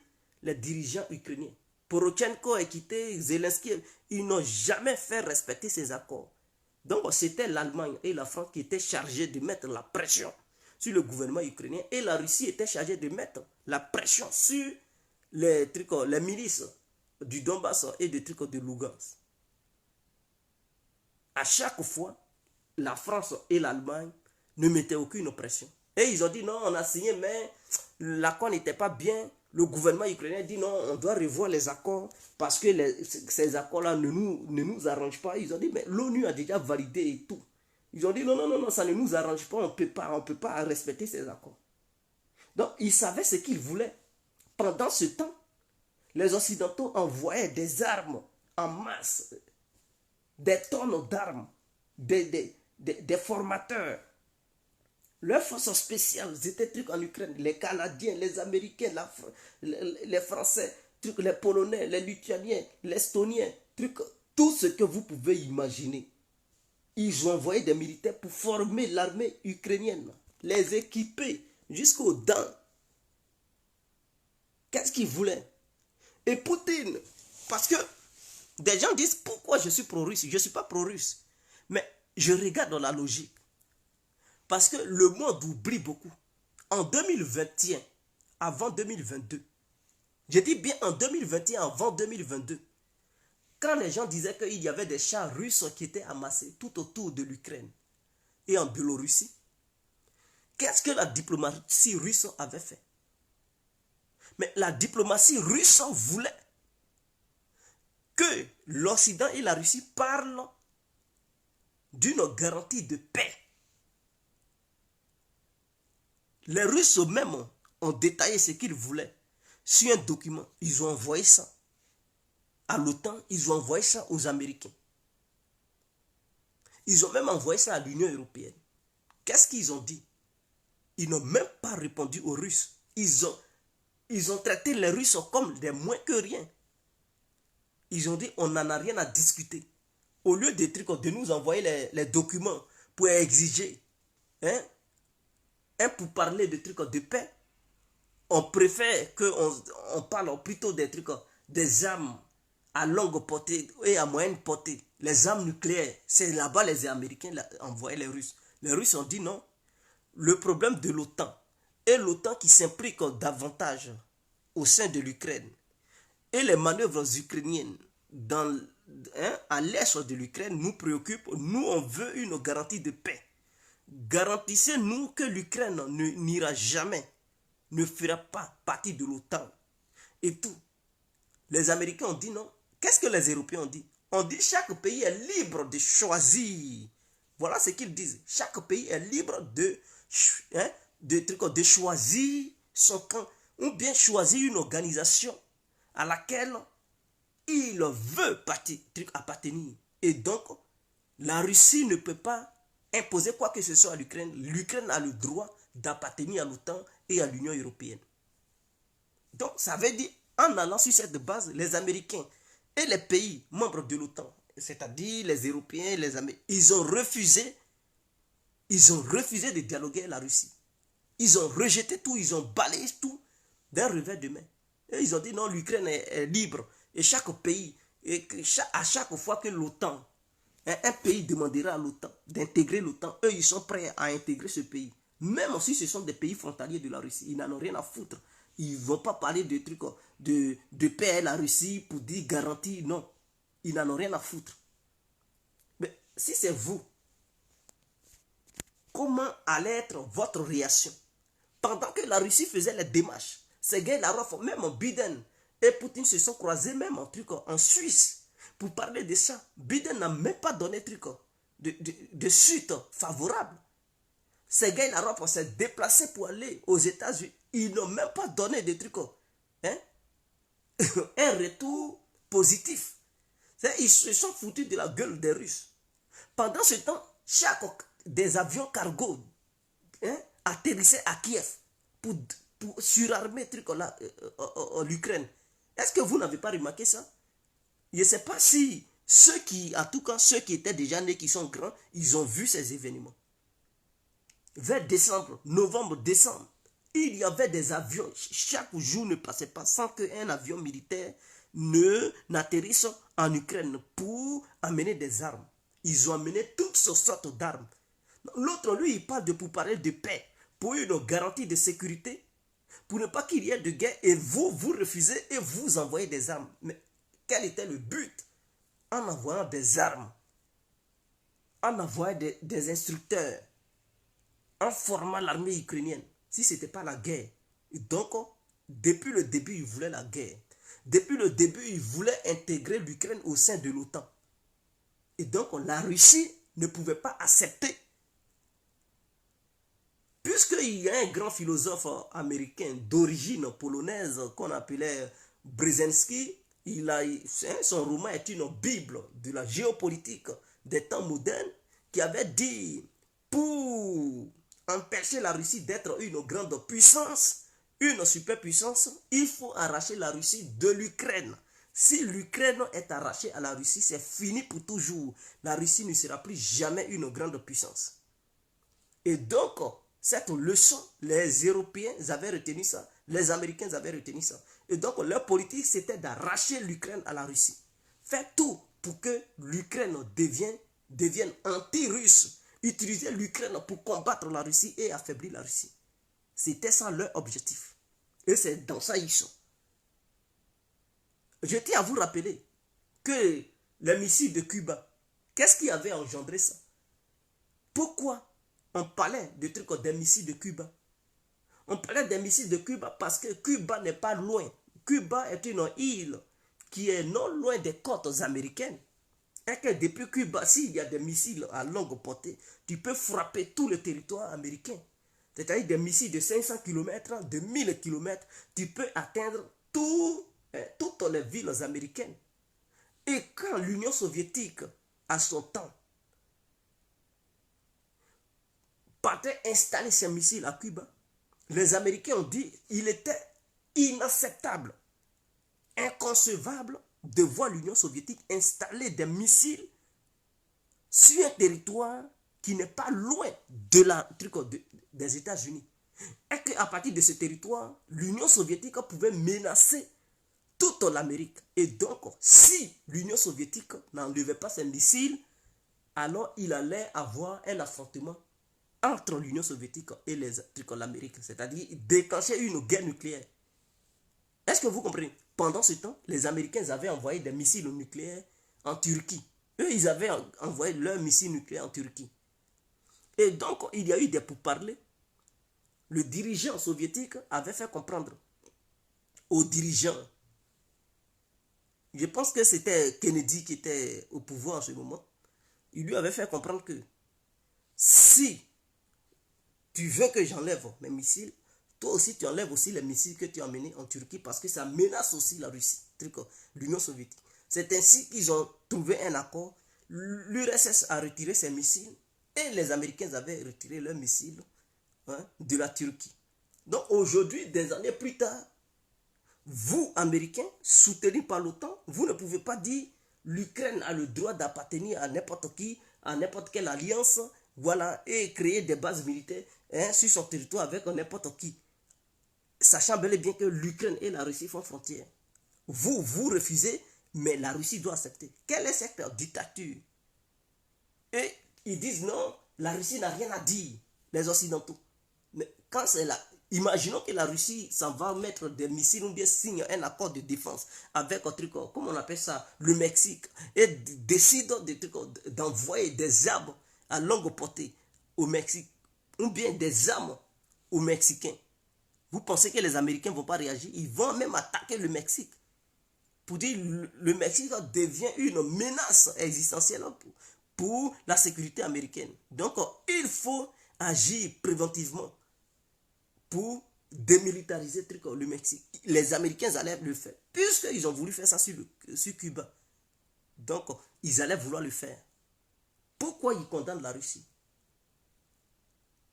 les dirigeants ukrainiens. Porochenko a quitté, Zelensky, ils n'ont jamais fait respecter ces accords. Donc, c'était l'Allemagne et la France qui étaient chargés de mettre la pression sur le gouvernement ukrainien et la Russie était chargée de mettre la pression sur les milices du Donbass et de Lugansk. À chaque fois, la France et l'Allemagne ne mettaient aucune pression. Et ils ont dit non, on a signé, mais l'accord n'était pas bien. Le gouvernement ukrainien dit non, on doit revoir les accords parce que ces accords-là ne nous arrangent pas. Ils ont dit, mais l'ONU a déjà validé et tout. Ils ont dit non, non, non, non, ça ne nous arrange pas, on peut pas respecter ces accords. Donc, ils savaient ce qu'ils voulaient. Pendant ce temps, les Occidentaux envoyaient des armes en masse, des tonnes d'armes, des formateurs. Leurs forces spéciales étaient trucs en Ukraine. Les Canadiens, les Américains, les Français, trucs, les Polonais, les Lituaniens, les Estoniens, trucs, tout ce que vous pouvez imaginer. Ils ont envoyé des militaires pour former l'armée ukrainienne, les équiper jusqu'aux dents. Qu'est-ce qu'ils voulaient? Et Poutine, parce que des gens disent pourquoi je suis pro-russe. Je ne suis pas pro-russe. Mais je regarde dans la logique. Parce que le monde oublie beaucoup. En 2021, avant 2022, je dis bien en 2021, avant 2022, quand les gens disaient qu'il y avait des chars russes qui étaient amassés tout autour de l'Ukraine et en Biélorussie, qu'est-ce que la diplomatie russe avait fait? Mais la diplomatie russe voulait que l'Occident et la Russie parlent d'une garantie de paix. Les Russes eux-mêmes ont détaillé ce qu'ils voulaient sur un document. Ils ont envoyé ça à l'OTAN, ils ont envoyé ça aux Américains. Ils ont même envoyé ça à l'Union européenne. Qu'est-ce qu'ils ont dit? Ils n'ont même pas répondu aux Russes. Ils ont traité les Russes comme des moins que rien. Ils ont dit on n'en a rien à discuter. Au lieu de nous envoyer les documents pour exiger, pour parler de trucs de paix, on préfère qu'on parle plutôt des trucs, des armes à longue portée et à moyenne portée. Les armes nucléaires, c'est là-bas les Américains envoyaient les Russes. Les Russes ont dit non. Le problème de l'OTAN et l'OTAN qui s'implique davantage au sein de l'Ukraine et les manœuvres ukrainiennes à l'est de l'Ukraine nous préoccupent. Nous, on veut une garantie de paix. Garantissez-nous que l'Ukraine n'ira jamais, ne fera pas partie de l'OTAN et tout. Les Américains ont dit non. Qu'est-ce que les Européens ont dit? On dit chaque pays est libre de choisir. Voilà ce qu'ils disent. Chaque pays est libre de choisir son camp ou bien choisir une organisation à laquelle il veut appartenir. Et donc, la Russie ne peut pas imposer quoi que ce soit à l'Ukraine. L'Ukraine a le droit d'appartenir à l'OTAN et à l'Union européenne. Donc, ça veut dire, en allant sur cette base, les Américains et les pays membres de l'OTAN, c'est-à-dire les Européens, les Américains, ils ont refusé de dialoguer avec la Russie. Ils ont rejeté tout, ils ont balayé tout d'un revers de main. Et ils ont dit non, l'Ukraine est libre. Et chaque pays, à chaque fois que l'OTAN, un pays demandera à l'OTAN d'intégrer l'OTAN, eux, ils sont prêts à intégrer ce pays. Même si ce sont des pays frontaliers de la Russie, ils n'en ont rien à foutre. Ils ne vont pas parler de trucs de paix à la Russie pour dire garantie. Non, ils n'en ont rien à foutre. Mais si c'est vous, comment allait être votre réaction? Pendant que la Russie faisait les démarches, ces gars-là, même Biden et Poutine se sont croisés même en Suisse pour parler de ça. Biden n'a même pas donné de suite favorable. Ces gars-là s'est déplacé pour aller aux États-Unis. Ils n'ont même pas donné de trucs, un retour positif. Ils se sont foutus de la gueule des Russes. Pendant ce temps, des avions cargo atterrissaient à Kiev pour surarmer l'Ukraine. Est-ce que vous n'avez pas remarqué ça? Je ne sais pas si ceux qui étaient déjà nés, qui sont grands, ils ont vu ces événements. Vers novembre, décembre, il y avait des avions. Chaque jour ne passait pas sans qu'un avion militaire n'atterrisse en Ukraine pour amener des armes. Ils ont amené toutes sortes d'armes. L'autre, lui, il parle pour parler de paix, pour une garantie de sécurité, pour ne pas qu'il y ait de guerre, et vous refusez et vous envoyez des armes. Mais quel était le but? En envoyant des armes, en envoyant des instructeurs, en formant l'armée ukrainienne, si ce n'était pas la guerre. Et donc, Depuis le début, ils voulaient la guerre. Depuis le début, ils voulaient intégrer l'Ukraine au sein de l'OTAN. Et donc, la Russie ne pouvait pas accepter. Puisqu'il y a un grand philosophe américain d'origine polonaise qu'on appelait Brzezinski, son roman est une bible de la géopolitique des temps modernes qui avait dit, pour empêcher la Russie d'être une grande puissance, une superpuissance, il faut arracher la Russie de l'Ukraine. Si l'Ukraine est arrachée à la Russie, c'est fini pour toujours. La Russie ne sera plus jamais une grande puissance. Et donc, cette leçon, les Européens avaient retenu ça, les Américains avaient retenu ça. Et donc, leur politique, c'était d'arracher l'Ukraine à la Russie. Faire tout pour que l'Ukraine devienne anti-russe. Utiliser l'Ukraine pour combattre la Russie et affaiblir la Russie. C'était ça leur objectif. Et c'est dans ça qu'ils sont. Je tiens à vous rappeler que les missiles de Cuba, qu'est-ce qui avait engendré ça? Pourquoi on parlait des missiles de Cuba? On parlait des missiles de Cuba parce que Cuba n'est pas loin. Cuba est une île qui est non loin des côtes américaines. Et que depuis Cuba, s'il y a des missiles à longue portée, tu peux frapper tout le territoire américain. C'est-à-dire des missiles de 500 km, de 1000 km, tu peux atteindre toutes les villes américaines. Et quand l'Union soviétique, à son temps, partait installer ses missiles à Cuba, les Américains ont dit qu'il était inacceptable, inconcevable de voir l'Union soviétique installer des missiles sur un territoire qui n'est pas loin des États-Unis. Et qu'à partir de ce territoire, l'Union soviétique pouvait menacer toute l'Amérique. Et donc, si l'Union soviétique n'enlevait pas ses missiles, alors il allait avoir un affrontement entre l'Union soviétique et l'Amérique, c'est-à-dire déclencher une guerre nucléaire. Est-ce que vous comprenez? Pendant ce temps, les Américains avaient envoyé des missiles nucléaires en Turquie. Eux, ils avaient envoyé leurs missiles nucléaires en Turquie. Et donc, il y a eu des pourparlers. Le dirigeant soviétique avait fait comprendre aux dirigeants, je pense que c'était Kennedy qui était au pouvoir en ce moment, il lui avait fait comprendre que si tu veux que j'enlève mes missiles, toi aussi tu enlèves aussi les missiles que tu as emmenés en Turquie parce que ça menace aussi la Russie, l'Union soviétique. C'est ainsi qu'ils ont trouvé un accord. L'URSS a retiré ses missiles et les Américains avaient retiré leurs missiles de la Turquie. Donc aujourd'hui, des années plus tard, vous, Américains, soutenus par l'OTAN, vous ne pouvez pas dire l'Ukraine a le droit d'appartenir à n'importe qui, à n'importe quelle alliance, voilà, et créer des bases militaires sur son territoire avec n'importe qui. Sachant bel et bien que l'Ukraine et la Russie font frontière. Vous refusez, mais la Russie doit accepter. Quelle est cette dictature? Et ils disent non, la Russie n'a rien à dire, les Occidentaux. Mais quand c'est là, imaginons que la Russie s'en va mettre des missiles ou bien signe un accord de défense avec un truc, comment on appelle ça, le Mexique, et décide d'envoyer des armes à longue portée au Mexique, ou bien des armes aux Mexicains. Vous pensez que les Américains ne vont pas réagir? Ils vont même attaquer le Mexique. Pour dire le Mexique devient une menace existentielle pour la sécurité américaine. Donc, il faut agir préventivement pour démilitariser le Mexique. Les Américains allaient le faire, puisqu'ils ont voulu faire ça sur Cuba. Donc, ils allaient vouloir le faire. Pourquoi ils condamnent la Russie?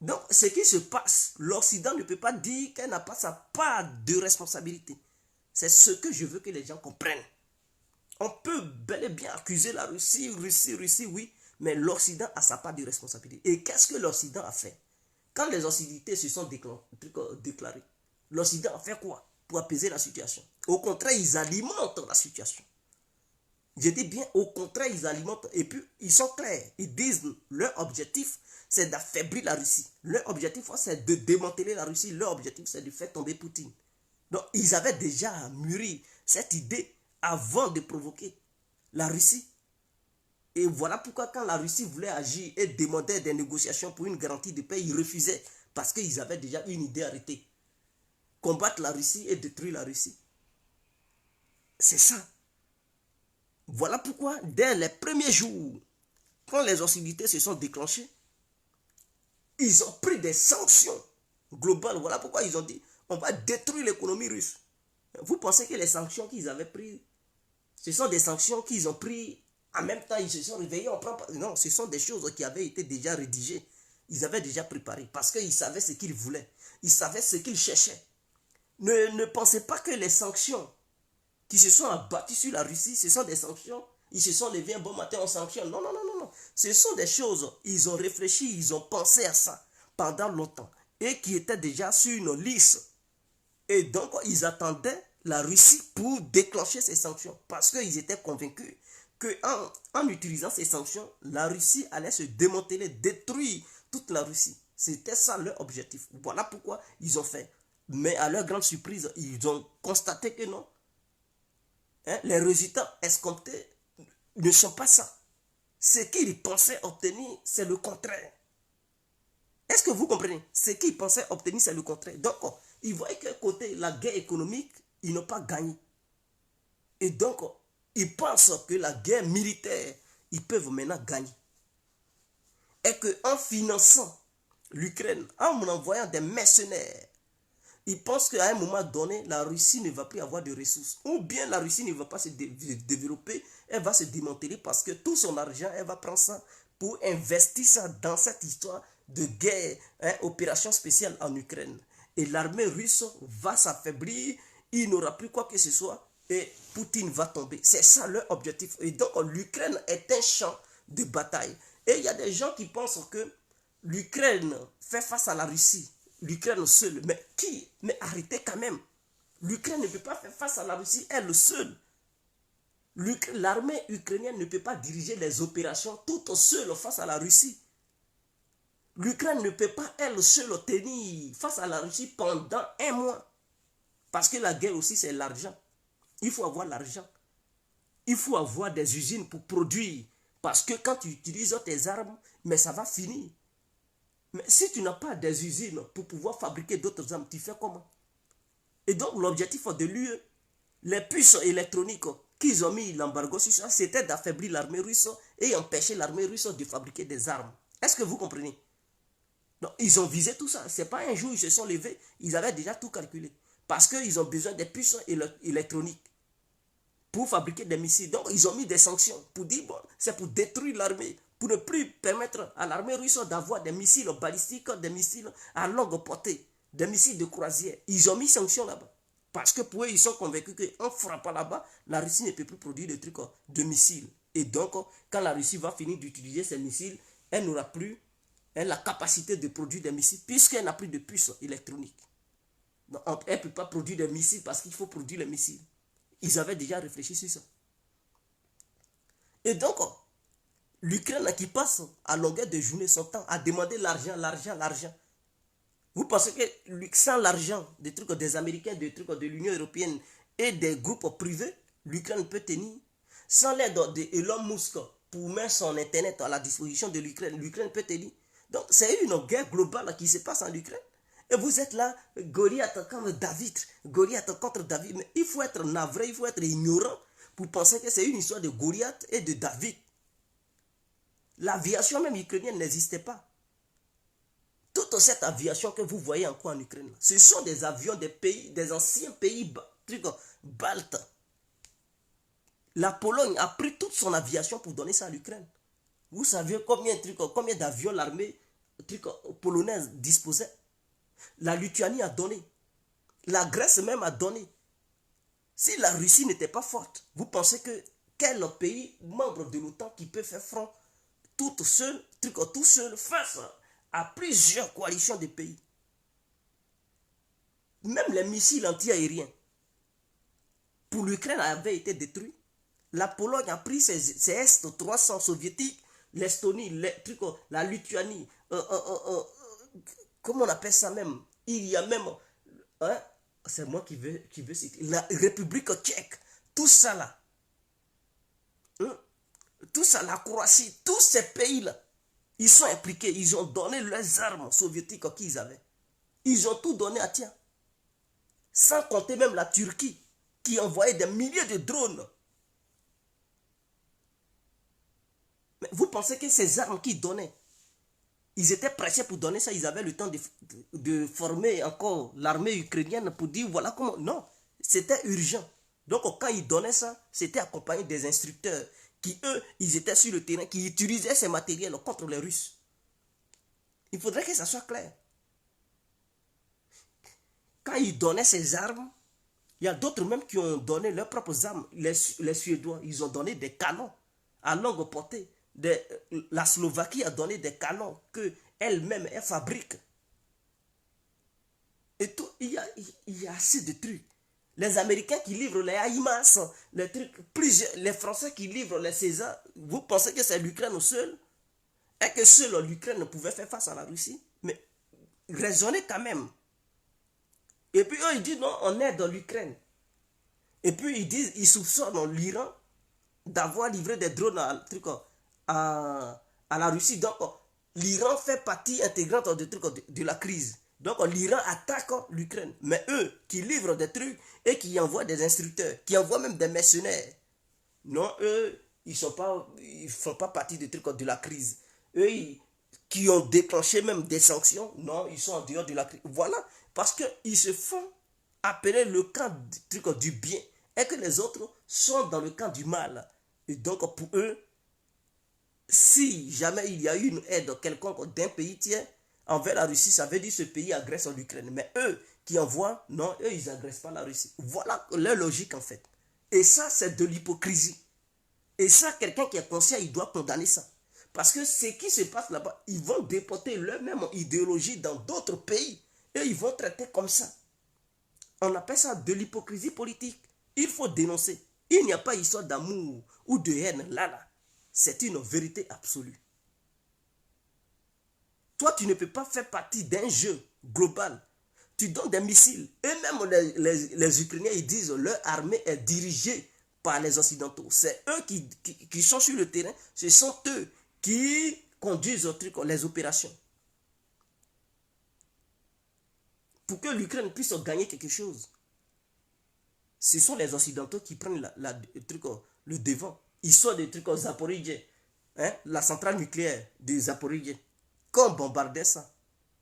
Donc, ce qui se passe, l'Occident ne peut pas dire qu'elle n'a pas sa part de responsabilité. C'est ce que je veux que les gens comprennent. On peut bel et bien accuser la Russie, oui, mais l'Occident a sa part de responsabilité. Et qu'est-ce que l'Occident a fait? Quand les hostilités se sont déclarées, l'Occident a fait quoi pour apaiser la situation? Au contraire, ils alimentent la situation. Je dis bien, au contraire, ils alimentent. Et puis, ils sont clairs. Ils disent, leur objectif, c'est d'affaiblir la Russie. Leur objectif, c'est de démanteler la Russie. Leur objectif, c'est de faire tomber Poutine. Donc, ils avaient déjà mûri cette idée avant de provoquer la Russie. Et voilà pourquoi quand la Russie voulait agir et demandait des négociations pour une garantie de paix, ils refusaient parce qu'ils avaient déjà une idée arrêtée. combattre la Russie et détruire la Russie. C'est ça. Voilà pourquoi, dès les premiers jours, quand les hostilités se sont déclenchées, ils ont pris des sanctions globales. Voilà pourquoi ils ont dit, on va détruire l'économie russe. Vous pensez que les sanctions qu'ils avaient prises, ce sont des sanctions qu'ils ont prises en même temps, ils se sont réveillés, on prend pas. Non, ce sont des choses qui avaient été déjà rédigées. Ils avaient déjà préparé parce qu'ils savaient ce qu'ils voulaient. Ils savaient ce qu'ils cherchaient. Ne pensez pas que les sanctions qui se sont abattues sur la Russie, ce sont des sanctions. Ils se sont levés un bon matin, on sanctionne. Non, non, non, non, non. Ce sont des choses, ils ont réfléchi, ils ont pensé à ça pendant longtemps. Et qui étaient déjà sur une liste. Et donc, ils attendaient la Russie pour déclencher ces sanctions. Parce qu'ils étaient convaincus qu'en utilisant ces sanctions, la Russie allait se démanteler, détruire toute la Russie. C'était ça leur objectif. Voilà pourquoi ils ont fait. Mais à leur grande surprise, ils ont constaté que non. Hein, les résultats escomptés ne sont pas ça. Ce qu'ils pensaient obtenir, c'est le contraire. Est-ce que vous comprenez? Ce qu'ils pensaient obtenir, c'est le contraire. Donc, ils voyaient que côté la guerre économique, ils n'ont pas gagné. Et donc, ils pensent que la guerre militaire, ils peuvent maintenant gagner. Et qu'en finançant l'Ukraine, en envoyant des mercenaires, ils pensent qu'à un moment donné, la Russie ne va plus avoir de ressources. Ou bien la Russie ne va pas se développer, elle va se démanteler parce que tout son argent, elle va prendre ça pour investir ça dans cette histoire de guerre, opération spéciale en Ukraine. Et l'armée russe va s'affaiblir, il n'aura plus quoi que ce soit et Poutine va tomber. C'est ça leur objectif. Et donc l'Ukraine est un champ de bataille. Et il y a des gens qui pensent que l'Ukraine fait face à la Russie. L'Ukraine seule. Mais qui? Mais arrêtez quand même. L'Ukraine ne peut pas faire face à la Russie elle seule. L'armée ukrainienne ne peut pas diriger les opérations toute seule face à la Russie. L'Ukraine ne peut pas elle seule tenir face à la Russie pendant un mois. Parce que la guerre aussi c'est l'argent. Il faut avoir l'argent. Il faut avoir des usines pour produire. Parce que quand tu utilises tes armes, mais ça va finir. Mais si tu n'as pas des usines pour pouvoir fabriquer d'autres armes, tu fais comment? Et donc l'objectif de l'UE, les puces électroniques qu'ils ont mis l'embargo sur ça, c'était d'affaiblir l'armée russe et empêcher l'armée russe de fabriquer des armes. Est-ce que vous comprenez? Donc, ils ont visé tout ça. Ce n'est pas un jour ils se sont levés, ils avaient déjà tout calculé. Parce qu'ils ont besoin des puces électroniques pour fabriquer des missiles. Donc, ils ont mis des sanctions pour dire, bon, c'est pour détruire l'armée, pour ne plus permettre à l'armée russe d'avoir des missiles balistiques, des missiles à longue portée, des missiles de croisière. Ils ont mis sanctions là-bas. Parce que pour eux, ils sont convaincus qu'en frappant là-bas, la Russie ne peut plus produire de trucs de missiles. Et donc, quand la Russie va finir d'utiliser ces missiles, elle n'aura plus la capacité de produire des missiles, puisqu'elle n'a plus de puces électroniques. Donc, elle ne peut pas produire des missiles parce qu'il faut produire les missiles. Ils avaient déjà réfléchi sur ça. Et donc, l'Ukraine qui passe à longueur de journée son temps à demander l'argent, l'argent, l'argent. Vous pensez que sans l'argent, des trucs des Américains, des trucs de l'Union européenne et des groupes privés, l'Ukraine peut tenir? Sans l'aide d'Elon Musk pour mettre son Internet à la disposition de l'Ukraine, l'Ukraine peut tenir? Donc, c'est une guerre globale qui se passe en Ukraine. Et vous êtes là, Goliath contre David, Goliath contre David. Mais il faut être navré, il faut être ignorant pour penser que c'est une histoire de Goliath et de David. L'aviation même ukrainienne n'existait pas. Toute cette aviation que vous voyez encore en Ukraine, ce sont des avions des pays, des anciens pays baltes. La Pologne a pris toute son aviation pour donner ça à l'Ukraine. Vous savez combien d'avions l'armée polonaise disposait? La Lituanie a donné. La Grèce même a donné. Si la Russie n'était pas forte, vous pensez que quel pays membre de l'OTAN qui peut faire front tout seul face à plusieurs coalitions de pays? Même les missiles anti-aériens pour l'Ukraine avaient été détruits. La Pologne a pris ses S-300 soviétiques, l'Estonie, la Lituanie, comment on appelle ça même? Il y a même, c'est moi qui veux citer, la République tchèque, tout ça là. Tout ça, la Croatie, tous ces pays-là, ils sont impliqués, ils ont donné leurs armes soviétiques qu'ils avaient. Ils ont tout donné à tiens. Sans compter même la Turquie, qui envoyait des milliers de drones. Mais vous pensez que ces armes qu'ils donnaient, ils étaient pressés pour donner ça, ils avaient le temps de former encore l'armée ukrainienne pour dire voilà comment. Non, c'était urgent. Donc quand ils donnaient ça, c'était accompagné des instructeurs qui, eux, ils étaient sur le terrain, qui utilisaient ces matériels contre les Russes. Il faudrait que ça soit clair. Quand ils donnaient ces armes, il y a d'autres même qui ont donné leurs propres armes. Les Suédois, ils ont donné des canons à longue portée. La Slovaquie a donné des canons qu'elle-même elle fabrique. Et tout, il y a assez de trucs. Les Américains qui livrent les HIMARS, les trucs, les Français qui livrent les César. Vous pensez que c'est l'Ukraine seul? Et que seule l'Ukraine pouvait faire face à la Russie? Mais raisonnez quand même. Et puis eux, ils disent non, on est dans l'Ukraine. Et puis ils soupçonnent l'Iran d'avoir livré des drones à la Russie. Donc l'Iran fait partie intégrante de la crise. Donc l'Iran attaque l'Ukraine. Mais eux qui livrent des trucs et qui envoient des instructeurs, qui envoient même des mercenaires, non, eux, ils ne font pas partie de la crise. Eux, qui ont déclenché même des sanctions, non, ils sont en dehors de la crise. Voilà, parce qu'ils se font appeler le camp du bien et que les autres sont dans le camp du mal. Et donc pour eux, si jamais il y a eu une aide quelconque d'un pays tiers envers la Russie, ça veut dire que ce pays agresse l'Ukraine. Mais eux qui envoient, non, eux ils n'agressent pas la Russie. Voilà leur logique en fait. Et ça, c'est de l'hypocrisie. Et ça, quelqu'un qui est conscient, il doit condamner ça. Parce que ce qui se passe là-bas, ils vont déporter leur même idéologie dans d'autres pays. Et ils vont traiter comme ça. On appelle ça de l'hypocrisie politique. Il faut dénoncer. Il n'y a pas histoire d'amour ou de haine là. C'est une vérité absolue. Toi, tu ne peux pas faire partie d'un jeu global. Tu donnes des missiles. Et même les Ukrainiens, ils disent que leur armée est dirigée par les Occidentaux. C'est eux qui sont sur le terrain. Ce sont eux qui conduisent les opérations. Pour que l'Ukraine puisse gagner quelque chose, ce sont les Occidentaux qui prennent le devant. Ils sont des trucs Zaporijie, la centrale nucléaire de Zaporijie. Quand on bombardait ça,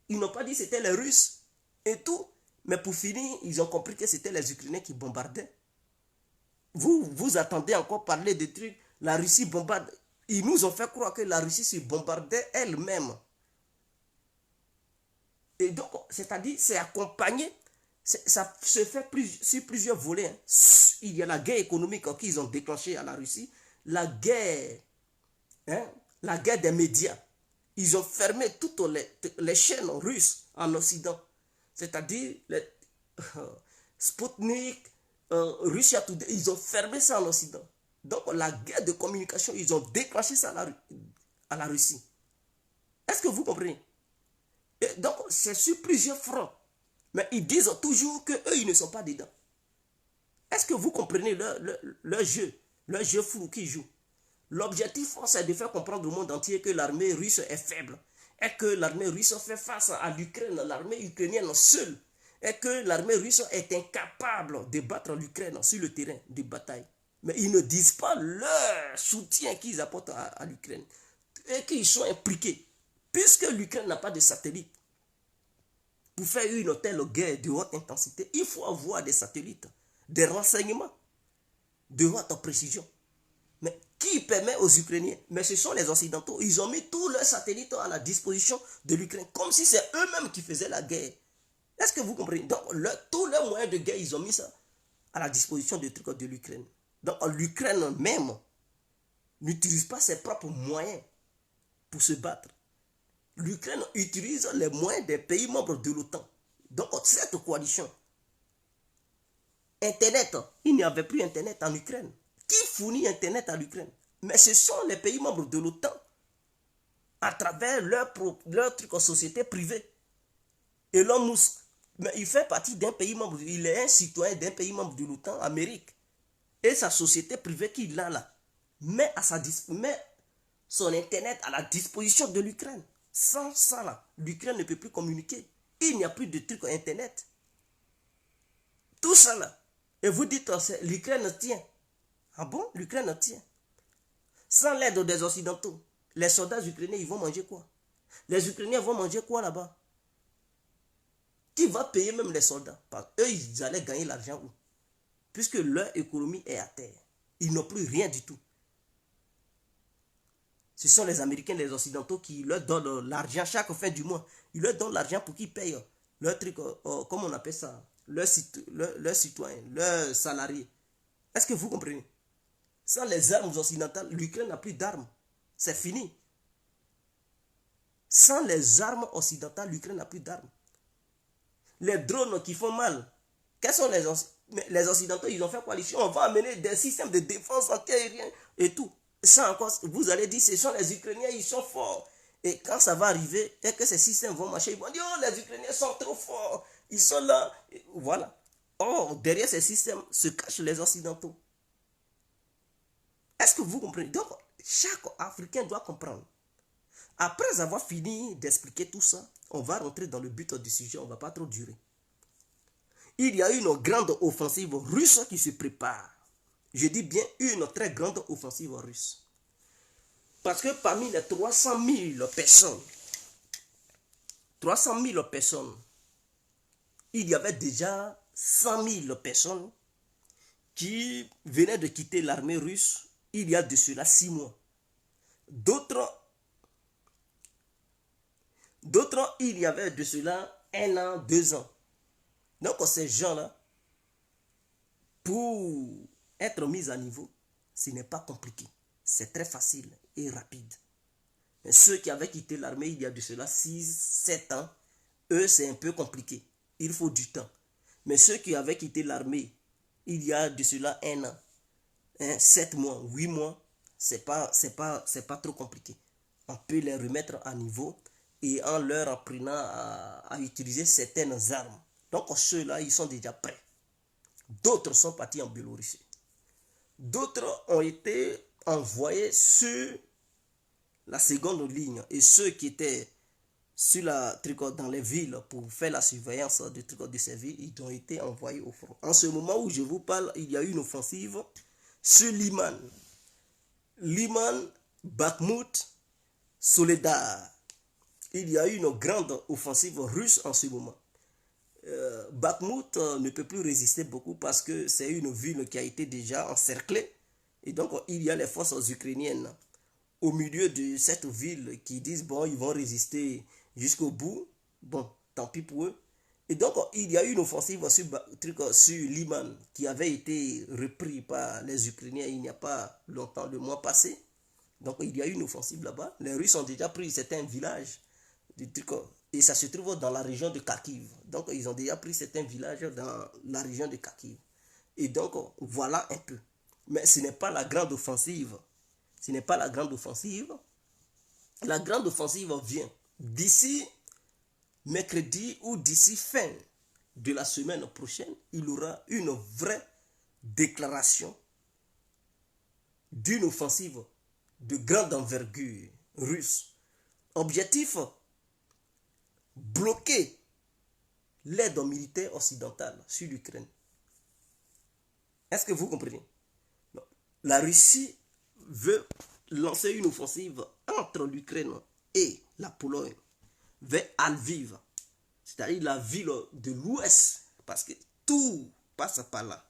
ils n'ont pas dit que c'était les Russes et tout. Mais pour finir, ils ont compris que c'était les Ukrainiens qui bombardaient. Vous attendez encore parler de trucs. La Russie bombarde. Ils nous ont fait croire que la Russie se bombardait elle-même. Et donc, c'est-à-dire, c'est accompagné. Ça se fait sur plusieurs volets. Hein. Il y a la guerre économique qu'ils ont déclenchée à la Russie. La guerre des médias. Ils ont fermé toutes les chaînes russes en Occident. C'est-à-dire, Sputnik, Russia Today, ils ont fermé ça en Occident. Donc, la guerre de communication, ils ont déclenché ça à la Russie. Est-ce que vous comprenez? Et donc, c'est sur plusieurs fronts. Mais ils disent toujours qu'eux, ils ne sont pas dedans. Est-ce que vous comprenez leur jeu fou qu'ils jouent? L'objectif, c'est de faire comprendre au monde entier que l'armée russe est faible. Et que l'armée russe fait face à l'Ukraine, l'armée ukrainienne seule. Et que l'armée russe est incapable de battre l'Ukraine sur le terrain de bataille. Mais ils ne disent pas leur soutien qu'ils apportent à l'Ukraine. Et qu'ils sont impliqués. Puisque l'Ukraine n'a pas de satellite. Pour faire une telle guerre de haute intensité, il faut avoir des satellites, des renseignements de haute précision. Mais qui permet aux Ukrainiens? Mais ce sont les Occidentaux. Ils ont mis tous leurs satellites à la disposition de l'Ukraine, comme si c'est eux-mêmes qui faisaient la guerre. Est-ce que vous comprenez? Donc, tous leurs moyens de guerre, ils ont mis ça à la disposition de l'Ukraine. Donc, l'Ukraine même n'utilise pas ses propres moyens pour se battre. L'Ukraine utilise les moyens des pays membres de l'OTAN. Donc, cette coalition. Internet, il n'y avait plus Internet en Ukraine. Qui fournit Internet à l'Ukraine? Mais ce sont les pays membres de l'OTAN à travers leur société privée. Elon Musk, mais il fait partie d'un pays membre, il est un citoyen d'un pays membre de l'OTAN, Amérique. Et sa société privée qu'il a là, met son Internet à la disposition de l'Ukraine. Sans ça, là, l'Ukraine ne peut plus communiquer. Il n'y a plus de trucs Internet. Tout ça là. Et vous dites, oh, l'Ukraine tient. Ah bon? L'Ukraine tient. Sans l'aide des Occidentaux, les soldats ukrainiens, ils vont manger quoi? Les Ukrainiens vont manger quoi là-bas? Qui va payer même les soldats? Eux, ils allaient gagner l'argent où? Puisque leur économie est à terre. Ils n'ont plus rien du tout. Ce sont les Américains, les Occidentaux qui leur donnent l'argent chaque fin du mois. Ils leur donnent l'argent pour qu'ils payent leur truc, comment on appelle ça, leurs citoyens, leurs salariés. Est-ce que vous comprenez? Sans les armes occidentales, l'Ukraine n'a plus d'armes. C'est fini. Sans les armes occidentales, l'Ukraine n'a plus d'armes. Les drones qui font mal, quels sont les Occidentaux? Ils ont fait coalition. On va amener des systèmes de défense antiaérienne et tout. Ça encore, vous allez dire, ce sont les Ukrainiens, ils sont forts. Et quand ça va arriver, et que ces systèmes vont marcher, ils vont dire, oh, les Ukrainiens sont trop forts. Ils sont là. Et voilà. Or, derrière ces systèmes se cachent les Occidentaux. Est-ce que vous comprenez? Donc, chaque Africain doit comprendre. Après avoir fini d'expliquer tout ça, on va rentrer dans le but du sujet, on ne va pas trop durer. Il y a une grande offensive russe qui se prépare. Je dis bien une très grande offensive russe. Parce que parmi les 300 000 personnes, il y avait déjà 100 000 personnes qui venaient de quitter l'armée russe il y a de cela 6 mois. D'autres, il y avait de cela 1 an, 2 ans. Donc ces gens-là, pour être mis à niveau, ce n'est pas compliqué. C'est très facile et rapide. Mais ceux qui avaient quitté l'armée il y a de cela 6, 7 ans, eux c'est un peu compliqué. Il faut du temps. Mais ceux qui avaient quitté l'armée il y a de cela 1 an, 7 mois, 8 mois, c'est pas trop compliqué. On peut les remettre à niveau et en leur apprenant à utiliser certaines armes. Donc ceux-là, ils sont déjà prêts. D'autres sont partis en Biélorussie. D'autres ont été envoyés sur la seconde ligne. Et ceux qui étaient sur dans les villes pour faire la surveillance de ces villes, ils ont été envoyés au front. En ce moment où je vous parle, il y a eu une offensive sur Liman. Liman, Bakhmut, Soledar. Il y a eu une grande offensive russe en ce moment. Bakhmut ne peut plus résister beaucoup parce que c'est une ville qui a été déjà encerclée. Et donc, il y a les forces ukrainiennes au milieu de cette ville qui disent, bon, ils vont résister jusqu'au bout. Bon, tant pis pour eux. Et donc, il y a eu une offensive sur Liman qui avait été repris par les Ukrainiens il n'y a pas longtemps, le mois passé. Donc, il y a eu une offensive là-bas. Les Russes ont déjà pris certains villages. Et ça se trouve dans la région de Kharkiv. Donc, ils ont déjà pris certains villages dans la région de Kharkiv. Et donc, voilà un peu. Mais ce n'est pas la grande offensive. Ce n'est pas la grande offensive. La grande offensive vient d'ici mercredi ou d'ici fin de la semaine prochaine. Il y aura une vraie déclaration d'une offensive de grande envergure russe. Objectif, bloquer l'aide militaire occidentale sur l'Ukraine. Est-ce que vous comprenez? Non. La Russie veut lancer une offensive entre l'Ukraine et la Pologne vers Lviv, c'est-à-dire la ville de l'Ouest, parce que tout passe par là.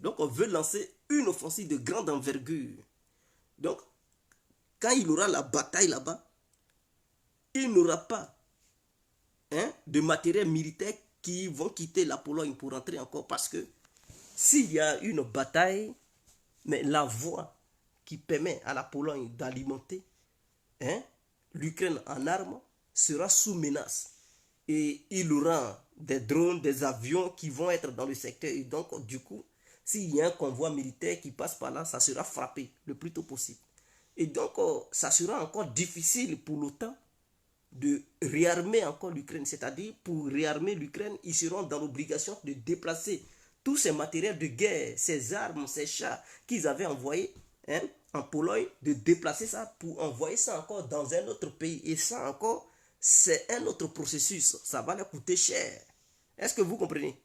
Donc on veut lancer une offensive de grande envergure. Donc quand il y aura la bataille là-bas, il n'y aura pas de matériel militaire qui vont quitter la Pologne pour rentrer encore, parce que s'il y a une bataille, mais la voie qui permet à la Pologne d'alimenter l'Ukraine en armes sera sous menace. Et il y aura des drones, des avions qui vont être dans le secteur. Et donc, du coup, s'il y a un convoi militaire qui passe par là, ça sera frappé le plus tôt possible. Et donc, ça sera encore difficile pour l'OTAN de réarmer encore l'Ukraine. C'est-à-dire, pour réarmer l'Ukraine, ils seront dans l'obligation de déplacer tous ces matériels de guerre, ces armes, ces chars qu'ils avaient envoyés en Pologne, de déplacer ça pour envoyer ça encore dans un autre pays. Et ça encore, c'est un autre processus. Ça va leur coûter cher. Est-ce que vous comprenez?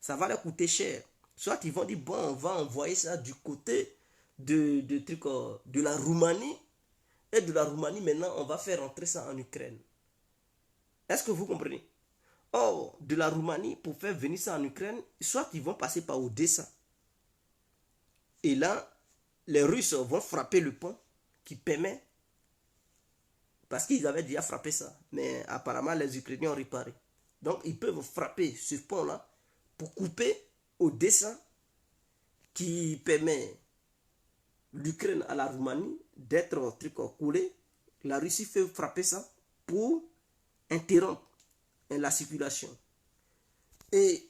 Ça va leur coûter cher. Soit ils vont dire, bon, on va envoyer ça du côté de la Roumanie. Et de la Roumanie, maintenant, on va faire rentrer ça en Ukraine. Est-ce que vous comprenez? Or, de la Roumanie, pour faire venir ça en Ukraine, soit ils vont passer par Odessa. Et là, les Russes vont frapper le pont qui permet, parce qu'ils avaient déjà frappé ça, mais apparemment les Ukrainiens ont réparé. Donc, ils peuvent frapper ce pont-là pour couper Odessa qui permet l'Ukraine à la Roumanie d'être coulée. La Russie fait frapper ça pour interrompre la circulation. Et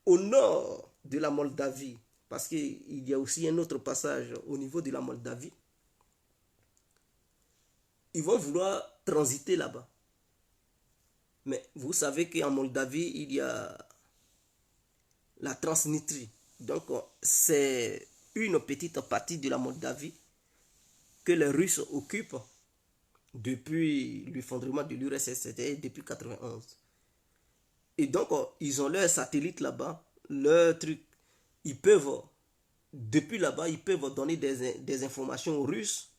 au nord de la Moldavie, parce qu'il y a aussi un autre passage au niveau de la Moldavie, ils vont vouloir transiter là-bas. Mais vous savez qu'en Moldavie, il y a la Transnistrie. Donc, c'est une petite partie de la Moldavie que les Russes occupent depuis l'effondrement de l'URSS, c'était depuis 1991. Et donc, ils ont leur satellite là-bas, leur truc. Ils peuvent, depuis là-bas, ils peuvent donner des informations aux Russes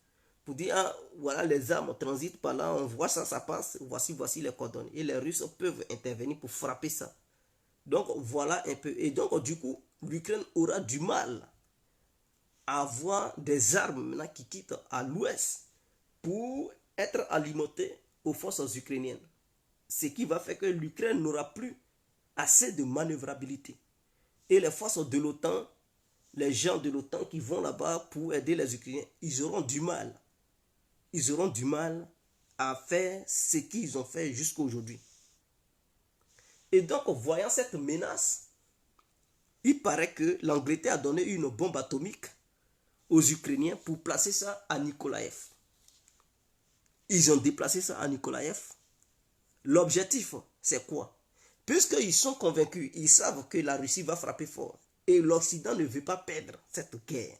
pour dire, ah, voilà, les armes transitent par là, on voit ça, ça passe, voici les coordonnées. Et les Russes peuvent intervenir pour frapper ça. Donc, voilà un peu. Et donc, du coup, l'Ukraine aura du mal à avoir des armes maintenant qui quittent à l'ouest pour être alimentées aux forces ukrainiennes. Ce qui va faire que l'Ukraine n'aura plus assez de manœuvrabilité. Et les forces de l'OTAN, les gens de l'OTAN qui vont là-bas pour aider les Ukrainiens, ils auront du mal. Ils auront du mal à faire ce qu'ils ont fait jusqu'à aujourd'hui. Et donc, voyant cette menace, il paraît que l'Angleterre a donné une bombe atomique aux Ukrainiens pour placer ça à Nikolaïev. Ils ont déplacé ça à Nikolaïev. L'objectif, c'est quoi? Puisqu'ils sont convaincus, ils savent que la Russie va frapper fort. Et l'Occident ne veut pas perdre cette guerre.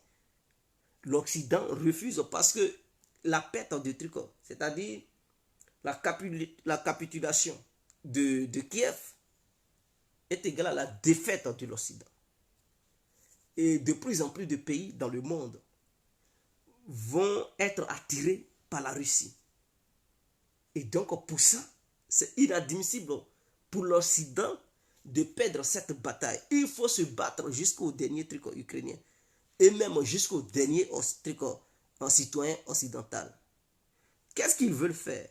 L'Occident refuse parce que la perte de trucs, c'est-à-dire la capitulation de Kiev, est égale à la défaite de l'Occident. Et de plus en plus de pays dans le monde vont être attirés par la Russie. Et donc pour ça, c'est inadmissible pour l'Occident de perdre cette bataille. Il faut se battre jusqu'au dernier truc ukrainien. Et même jusqu'au dernier truc citoyen occidental. Qu'est-ce qu'ils veulent faire?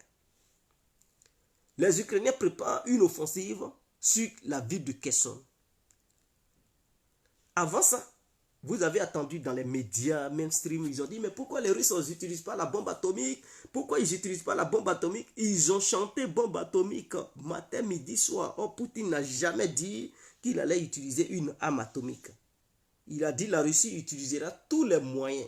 Les Ukrainiens préparent une offensive sur la ville de Kherson. Avant ça, vous avez attendu dans les médias mainstream, ils ont dit, mais pourquoi les Russes n'utilisent pas la bombe atomique? Pourquoi ils n'utilisent pas la bombe atomique? Ils ont chanté bombe atomique matin, midi, soir. Oh, Poutine n'a jamais dit qu'il allait utiliser une arme atomique. Il a dit que la Russie utilisera tous les moyens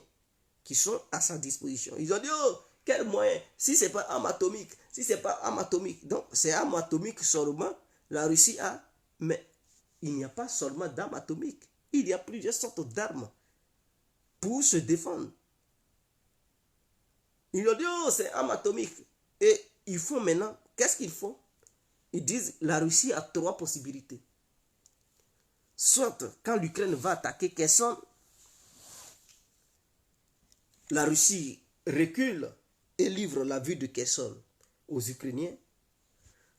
qui sont à sa disposition. Ils ont dit, oh, quel moyen? Si ce n'est pas arme atomique, si ce n'est pas arme atomique. Donc, c'est arme atomique seulement, la Russie a. Mais il n'y a pas seulement d'armes atomiques. Il y a plusieurs sortes d'armes pour se défendre. Ils ont dit, oh, c'est arme atomique. Et ils font maintenant, qu'est-ce qu'ils font? Ils disent, la Russie a trois possibilités. Soit, quand l'Ukraine va attaquer Kherson, la Russie recule et livre la ville de Kherson aux Ukrainiens.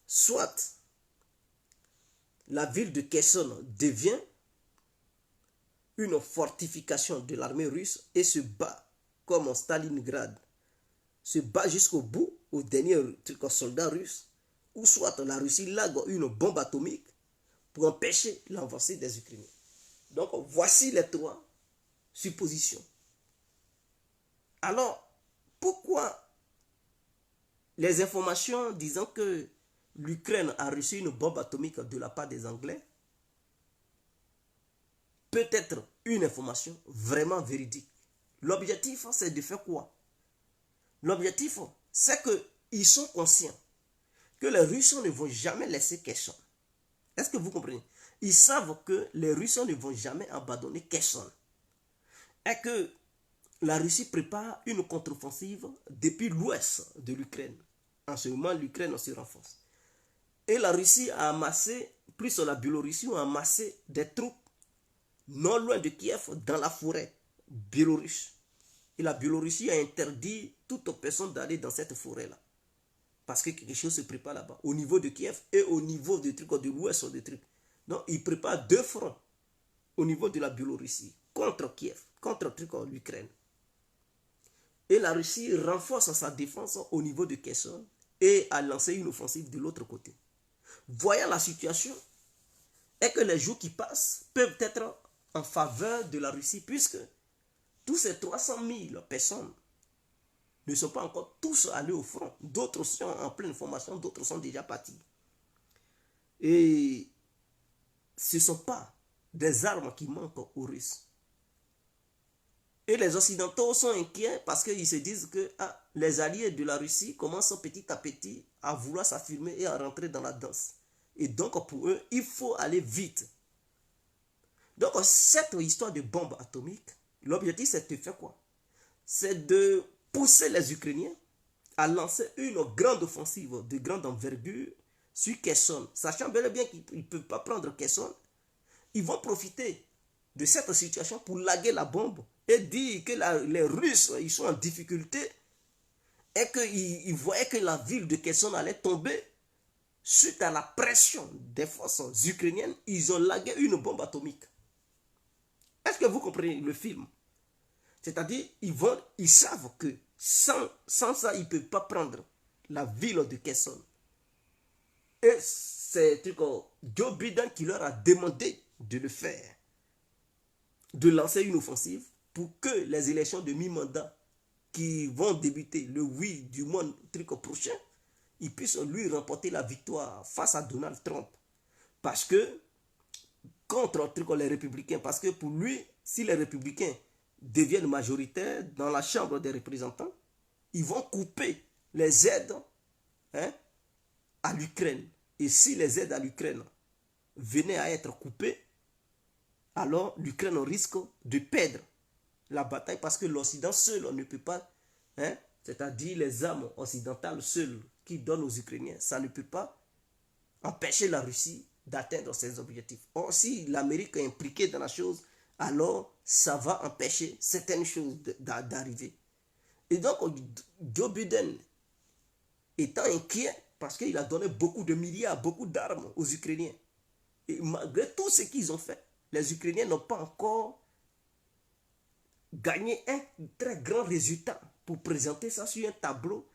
Soit, la ville de Kherson devient une fortification de l'armée russe et se bat comme en Stalingrad, se bat jusqu'au bout, au dernier soldat russe, ou soit la Russie largue une bombe atomique pour empêcher l'avancée des Ukrainiens. Donc voici les trois suppositions. Alors, pourquoi les informations disant que l'Ukraine a reçu une bombe atomique de la part des Anglais peut être une information vraiment véridique? L'objectif, c'est de faire quoi? L'objectif, c'est qu'ils sont conscients que les Russes ne vont jamais laisser Kherson. Est-ce que vous comprenez? Ils savent que les Russes ne vont jamais abandonner Kherson. Et que la Russie prépare une contre-offensive depuis l'ouest de l'Ukraine. En ce moment, l'Ukraine se renforce. Et la Russie a amassé plus la Biélorussie ont amassé des troupes non loin de Kiev, dans la forêt biélorusse. Et la Biélorussie a interdit toute personne d'aller dans cette forêt-là. Parce que quelque chose se prépare là-bas, au niveau de Kiev et au niveau des trucs de l'ouest des trucs. Donc, ils préparent deux fronts au niveau de la Biélorussie, contre Kiev, contre l'Ukraine. Et la Russie renforce sa défense au niveau de Kherson et a lancé une offensive de l'autre côté. Voyant la situation, et que les jours qui passent peuvent être en faveur de la Russie, puisque tous ces 300 000 personnes ne sont pas encore tous allés au front. D'autres sont en pleine formation, d'autres sont déjà partis. Et ce ne sont pas des armes qui manquent aux Russes. Et les Occidentaux sont inquiets parce qu'ils se disent que les alliés de la Russie commencent petit à petit à vouloir s'affirmer et à rentrer dans la danse. Et donc pour eux, il faut aller vite. Donc cette histoire de bombe atomique, l'objectif c'est de faire quoi? C'est de pousser les Ukrainiens à lancer une grande offensive de grande envergure sur Kherson. Sachant bel et bien qu'ils ne peuvent pas prendre Kherson, ils vont profiter de cette situation pour laguer la bombe et dire que les Russes ils sont en difficulté et qu'ils voyaient que la ville de Kherson allait tomber. Suite à la pression des forces ukrainiennes, ils ont lagué une bombe atomique. Est-ce que vous comprenez le film? C'est-à-dire, ils savent que sans ça, ils ne peuvent pas prendre la ville de Kherson. Et c'est Joe Biden qui leur a demandé de le faire, de lancer une offensive pour que les élections de mi-mandat qui vont débuter le 8 du mois prochain, ils puissent lui remporter la victoire face à Donald Trump. Parce que, contre les républicains, parce que pour lui, si les républicains deviennent majoritaires dans la Chambre des représentants, ils vont couper les aides à l'Ukraine. Et si les aides à l'Ukraine venaient à être coupées, alors l'Ukraine risque de perdre la bataille parce que l'Occident seul ne peut pas, c'est-à-dire les armes occidentales seules qui donnent aux Ukrainiens, ça ne peut pas empêcher la Russie d'atteindre ses objectifs. Or, si l'Amérique est impliquée dans la chose, alors ça va empêcher certaines choses d'arriver. Et donc, Joe Biden étant inquiet parce qu'il a donné beaucoup de milliards, beaucoup d'armes aux Ukrainiens. Et malgré tout ce qu'ils ont fait, les Ukrainiens n'ont pas encore gagné un très grand résultat pour présenter ça sur un tableau,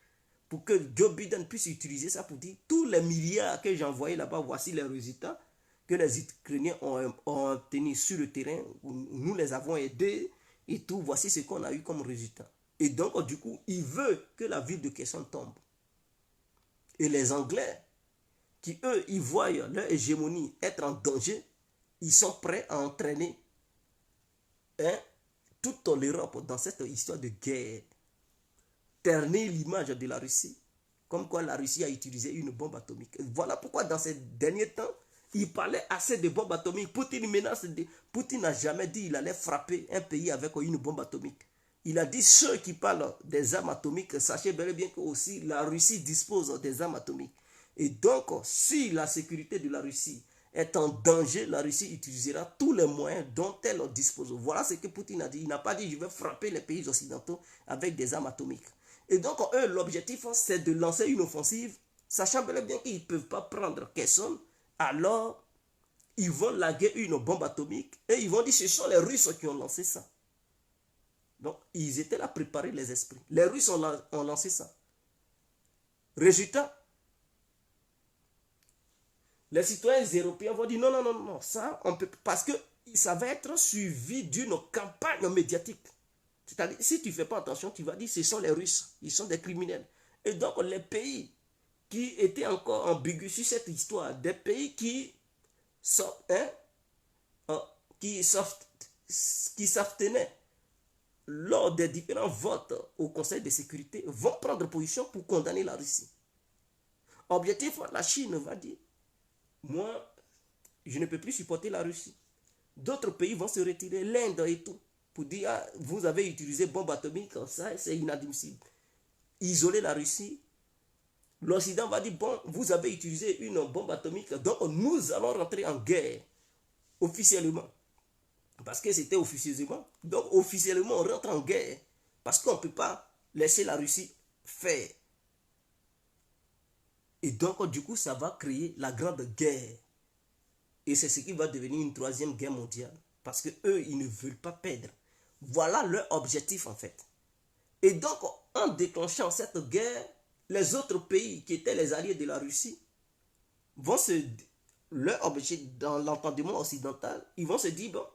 pour que Joe Biden puisse utiliser ça pour dire tous les milliards que j'ai envoyés là-bas, voici les résultats que les Ukrainiens ont obtenus sur le terrain, nous les avons aidés et tout, voici ce qu'on a eu comme résultat. Et donc, du coup, il veut que la ville de Kherson tombe. Et les Anglais, qui eux, ils voient leur hégémonie être en danger, ils sont prêts à entraîner toute l'Europe dans cette histoire de guerre. Ternir l'image de la Russie, comme quoi la Russie a utilisé une bombe atomique. Voilà pourquoi dans ces derniers temps, il parlait assez de bombes atomiques. Poutine n'a jamais dit qu'il allait frapper un pays avec une bombe atomique. Il a dit ceux qui parlent des armes atomiques, sachez bel et bien que aussi la Russie dispose des armes atomiques. Et donc, si la sécurité de la Russie est en danger, la Russie utilisera tous les moyens dont elle dispose. Voilà ce que Poutine a dit. Il n'a pas dit je vais frapper les pays occidentaux avec des armes atomiques. Et donc, eux, l'objectif, c'est de lancer une offensive, sachant bel et bien qu'ils ne peuvent pas prendre Kherson. Alors, ils vont laguer une bombe atomique et ils vont dire ce sont les Russes qui ont lancé ça. Donc, ils étaient là à préparer les esprits. Les Russes ont lancé ça. Résultat, les citoyens européens vont dire non, ça, on peut, parce que ça va être suivi d'une campagne médiatique. C'est-à-dire, si tu ne fais pas attention, tu vas dire ce sont les Russes, ils sont des criminels. Et donc, les pays qui étaient encore ambigus sur cette histoire, des pays qui s'abstenaient lors des différents votes au Conseil de sécurité, vont prendre position pour condamner la Russie. Objectif, la Chine va dire, moi, je ne peux plus supporter la Russie. D'autres pays vont se retirer, l'Inde et tout, pour dire, vous avez utilisé bombe atomique, ça c'est inadmissible. Isoler la Russie, L'Occident va dire, bon, vous avez utilisé une bombe atomique, donc nous allons rentrer en guerre officiellement. Parce que c'était officieusement. Donc officiellement, on rentre en guerre. Parce qu'on ne peut pas laisser la Russie faire. Et donc, du coup, ça va créer la grande guerre. Et c'est ce qui va devenir une troisième guerre mondiale. Parce que eux, ils ne veulent pas perdre. Voilà leur objectif, en fait. Et donc, en déclenchant cette guerre, les autres pays qui étaient les alliés de la Russie vont se... Leur objectif dans l'entendement occidental, ils vont se dire, bon,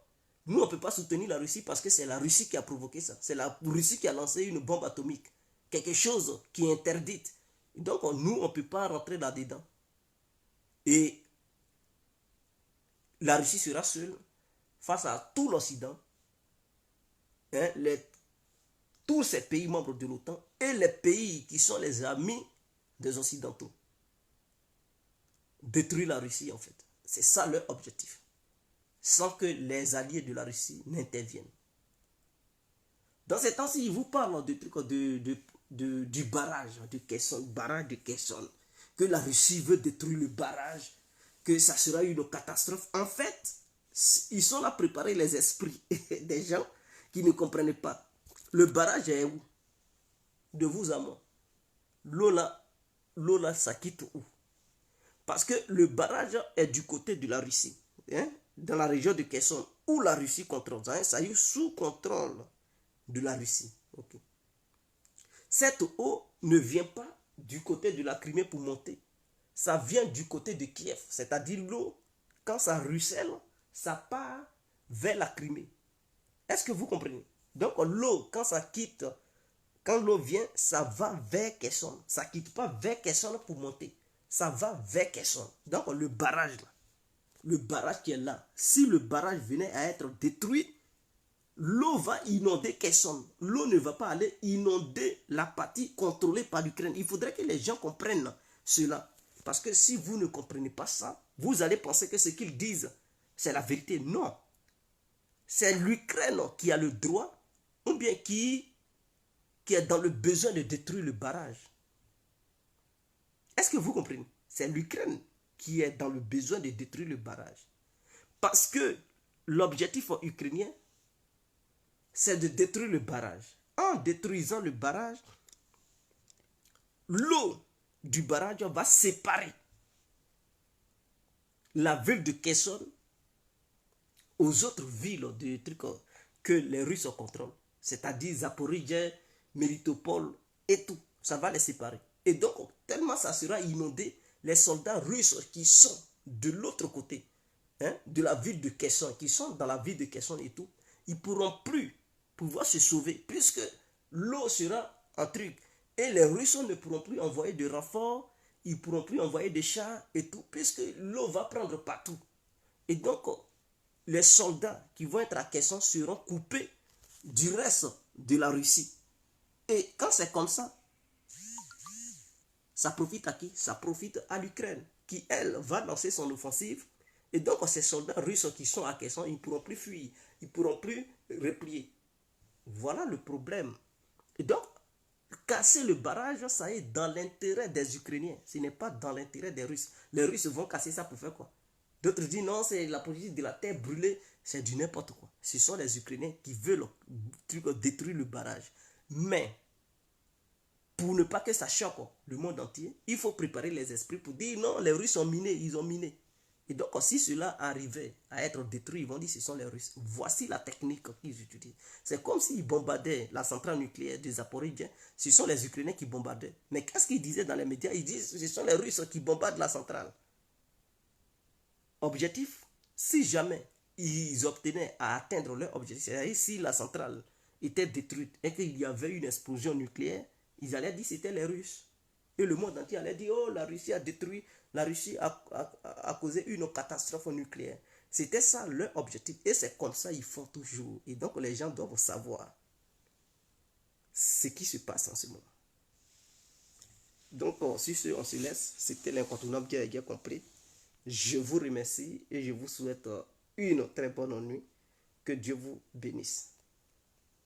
nous, on ne peut pas soutenir la Russie parce que c'est la Russie qui a provoqué ça. C'est la Russie qui a lancé une bombe atomique. Quelque chose qui est interdite. Donc, nous, on ne peut pas rentrer là-dedans. Et la Russie sera seule face à tout l'Occident, hein, tous ces pays membres de l'OTAN et les pays qui sont les amis des Occidentaux. Détruire la Russie, en fait. C'est ça leur objectif. Sans que les alliés de la Russie n'interviennent. Dans ces temps-ci, ils vous parlent de trucs du barrage de Kherson, que la Russie veut détruire le barrage, que ça sera une catastrophe. En fait, ils sont là préparer les esprits des gens qui ne comprennent pas. Le barrage est où? De vous à moi. L'eau là, ça quitte où? Parce que le barrage est du côté de la Russie, hein, dans la région de Kherson, où la Russie contrôle. Hein, ça y est sous contrôle de la Russie. Okay. Cette eau ne vient pas du côté de la Crimée pour monter. Ça vient du côté de Kiev. C'est-à-dire l'eau, quand ça ruisselle, ça part vers la Crimée. Est-ce que vous comprenez? Donc l'eau, quand ça quitte, quand l'eau vient, ça va vers Kherson. Ça ne quitte pas vers Kherson pour monter. Ça va vers Kherson. Donc le barrage là, le barrage qui est là, si le barrage venait à être détruit, l'eau va inonder Kherson. L'eau ne va pas aller inonder la partie contrôlée par l'Ukraine. Il faudrait que les gens comprennent cela. Parce que si vous ne comprenez pas ça, vous allez penser que ce qu'ils disent, c'est la vérité. Non. C'est l'Ukraine qui a le droit, ou bien qui est dans le besoin de détruire le barrage. Est-ce que vous comprenez? C'est l'Ukraine qui est dans le besoin de détruire le barrage. Parce que l'objectif ukrainien, c'est de détruire le barrage. En détruisant le barrage, l'eau du barrage va séparer la ville de Kherson aux autres villes de trucs que les Russes contrôlent. C'est-à-dire Zaporizhzhia, Melitopol et tout. Ça va les séparer. Et donc, tellement ça sera inondé, les soldats russes qui sont de l'autre côté, hein, de la ville de Kherson, qui sont dans la ville de Kherson et tout, ils ne pourront plus pouvoir se sauver, puisque l'eau sera un truc. Et les Russes ne pourront plus envoyer de renforts, ils ne pourront plus envoyer des chars et tout, puisque l'eau va prendre partout. Et donc, les soldats qui vont être à Kherson seront coupés du reste de la Russie. Et quand c'est comme ça, ça profite à qui? Ça profite à l'Ukraine, qui, elle, va lancer son offensive. Et donc, ces soldats russes qui sont à Kherson, ils ne pourront plus fuir, ils ne pourront plus replier. Voilà le problème. Et donc, casser le barrage, ça est dans l'intérêt des Ukrainiens. Ce n'est pas dans l'intérêt des Russes. Les Russes vont casser ça pour faire quoi? D'autres disent non, c'est la politique de la terre brûlée. C'est du n'importe quoi. Ce sont les Ukrainiens qui veulent détruire le barrage. Mais, pour ne pas que ça choque le monde entier, il faut préparer les esprits pour dire non, les Russes ont miné, ils ont miné. Et donc, si cela arrivait à être détruit, ils vont dire ce sont les Russes. Voici la technique qu'ils utilisent. C'est comme s'ils bombardaient la centrale nucléaire de Zaporizhzhia. Ce sont les Ukrainiens qui bombardaient. Mais qu'est-ce qu'ils disaient dans les médias? Ils disent ce sont les Russes qui bombardent la centrale. Objectif, si jamais ils obtenaient à atteindre leur objectif, c'est-à-dire si la centrale était détruite et qu'il y avait une explosion nucléaire, ils allaient dire que c'était les Russes. Et le monde entier allait dire, oh, la Russie a détruit, la Russie a causé une catastrophe nucléaire. C'était ça leur objectif. Et c'est comme ça qu'ils font toujours. Et donc les gens doivent savoir ce qui se passe en ce moment. Donc, sur ce, on se laisse. C'était l'incontournable guerre complet. Je vous remercie et je vous souhaite une très bonne nuit. Que Dieu vous bénisse.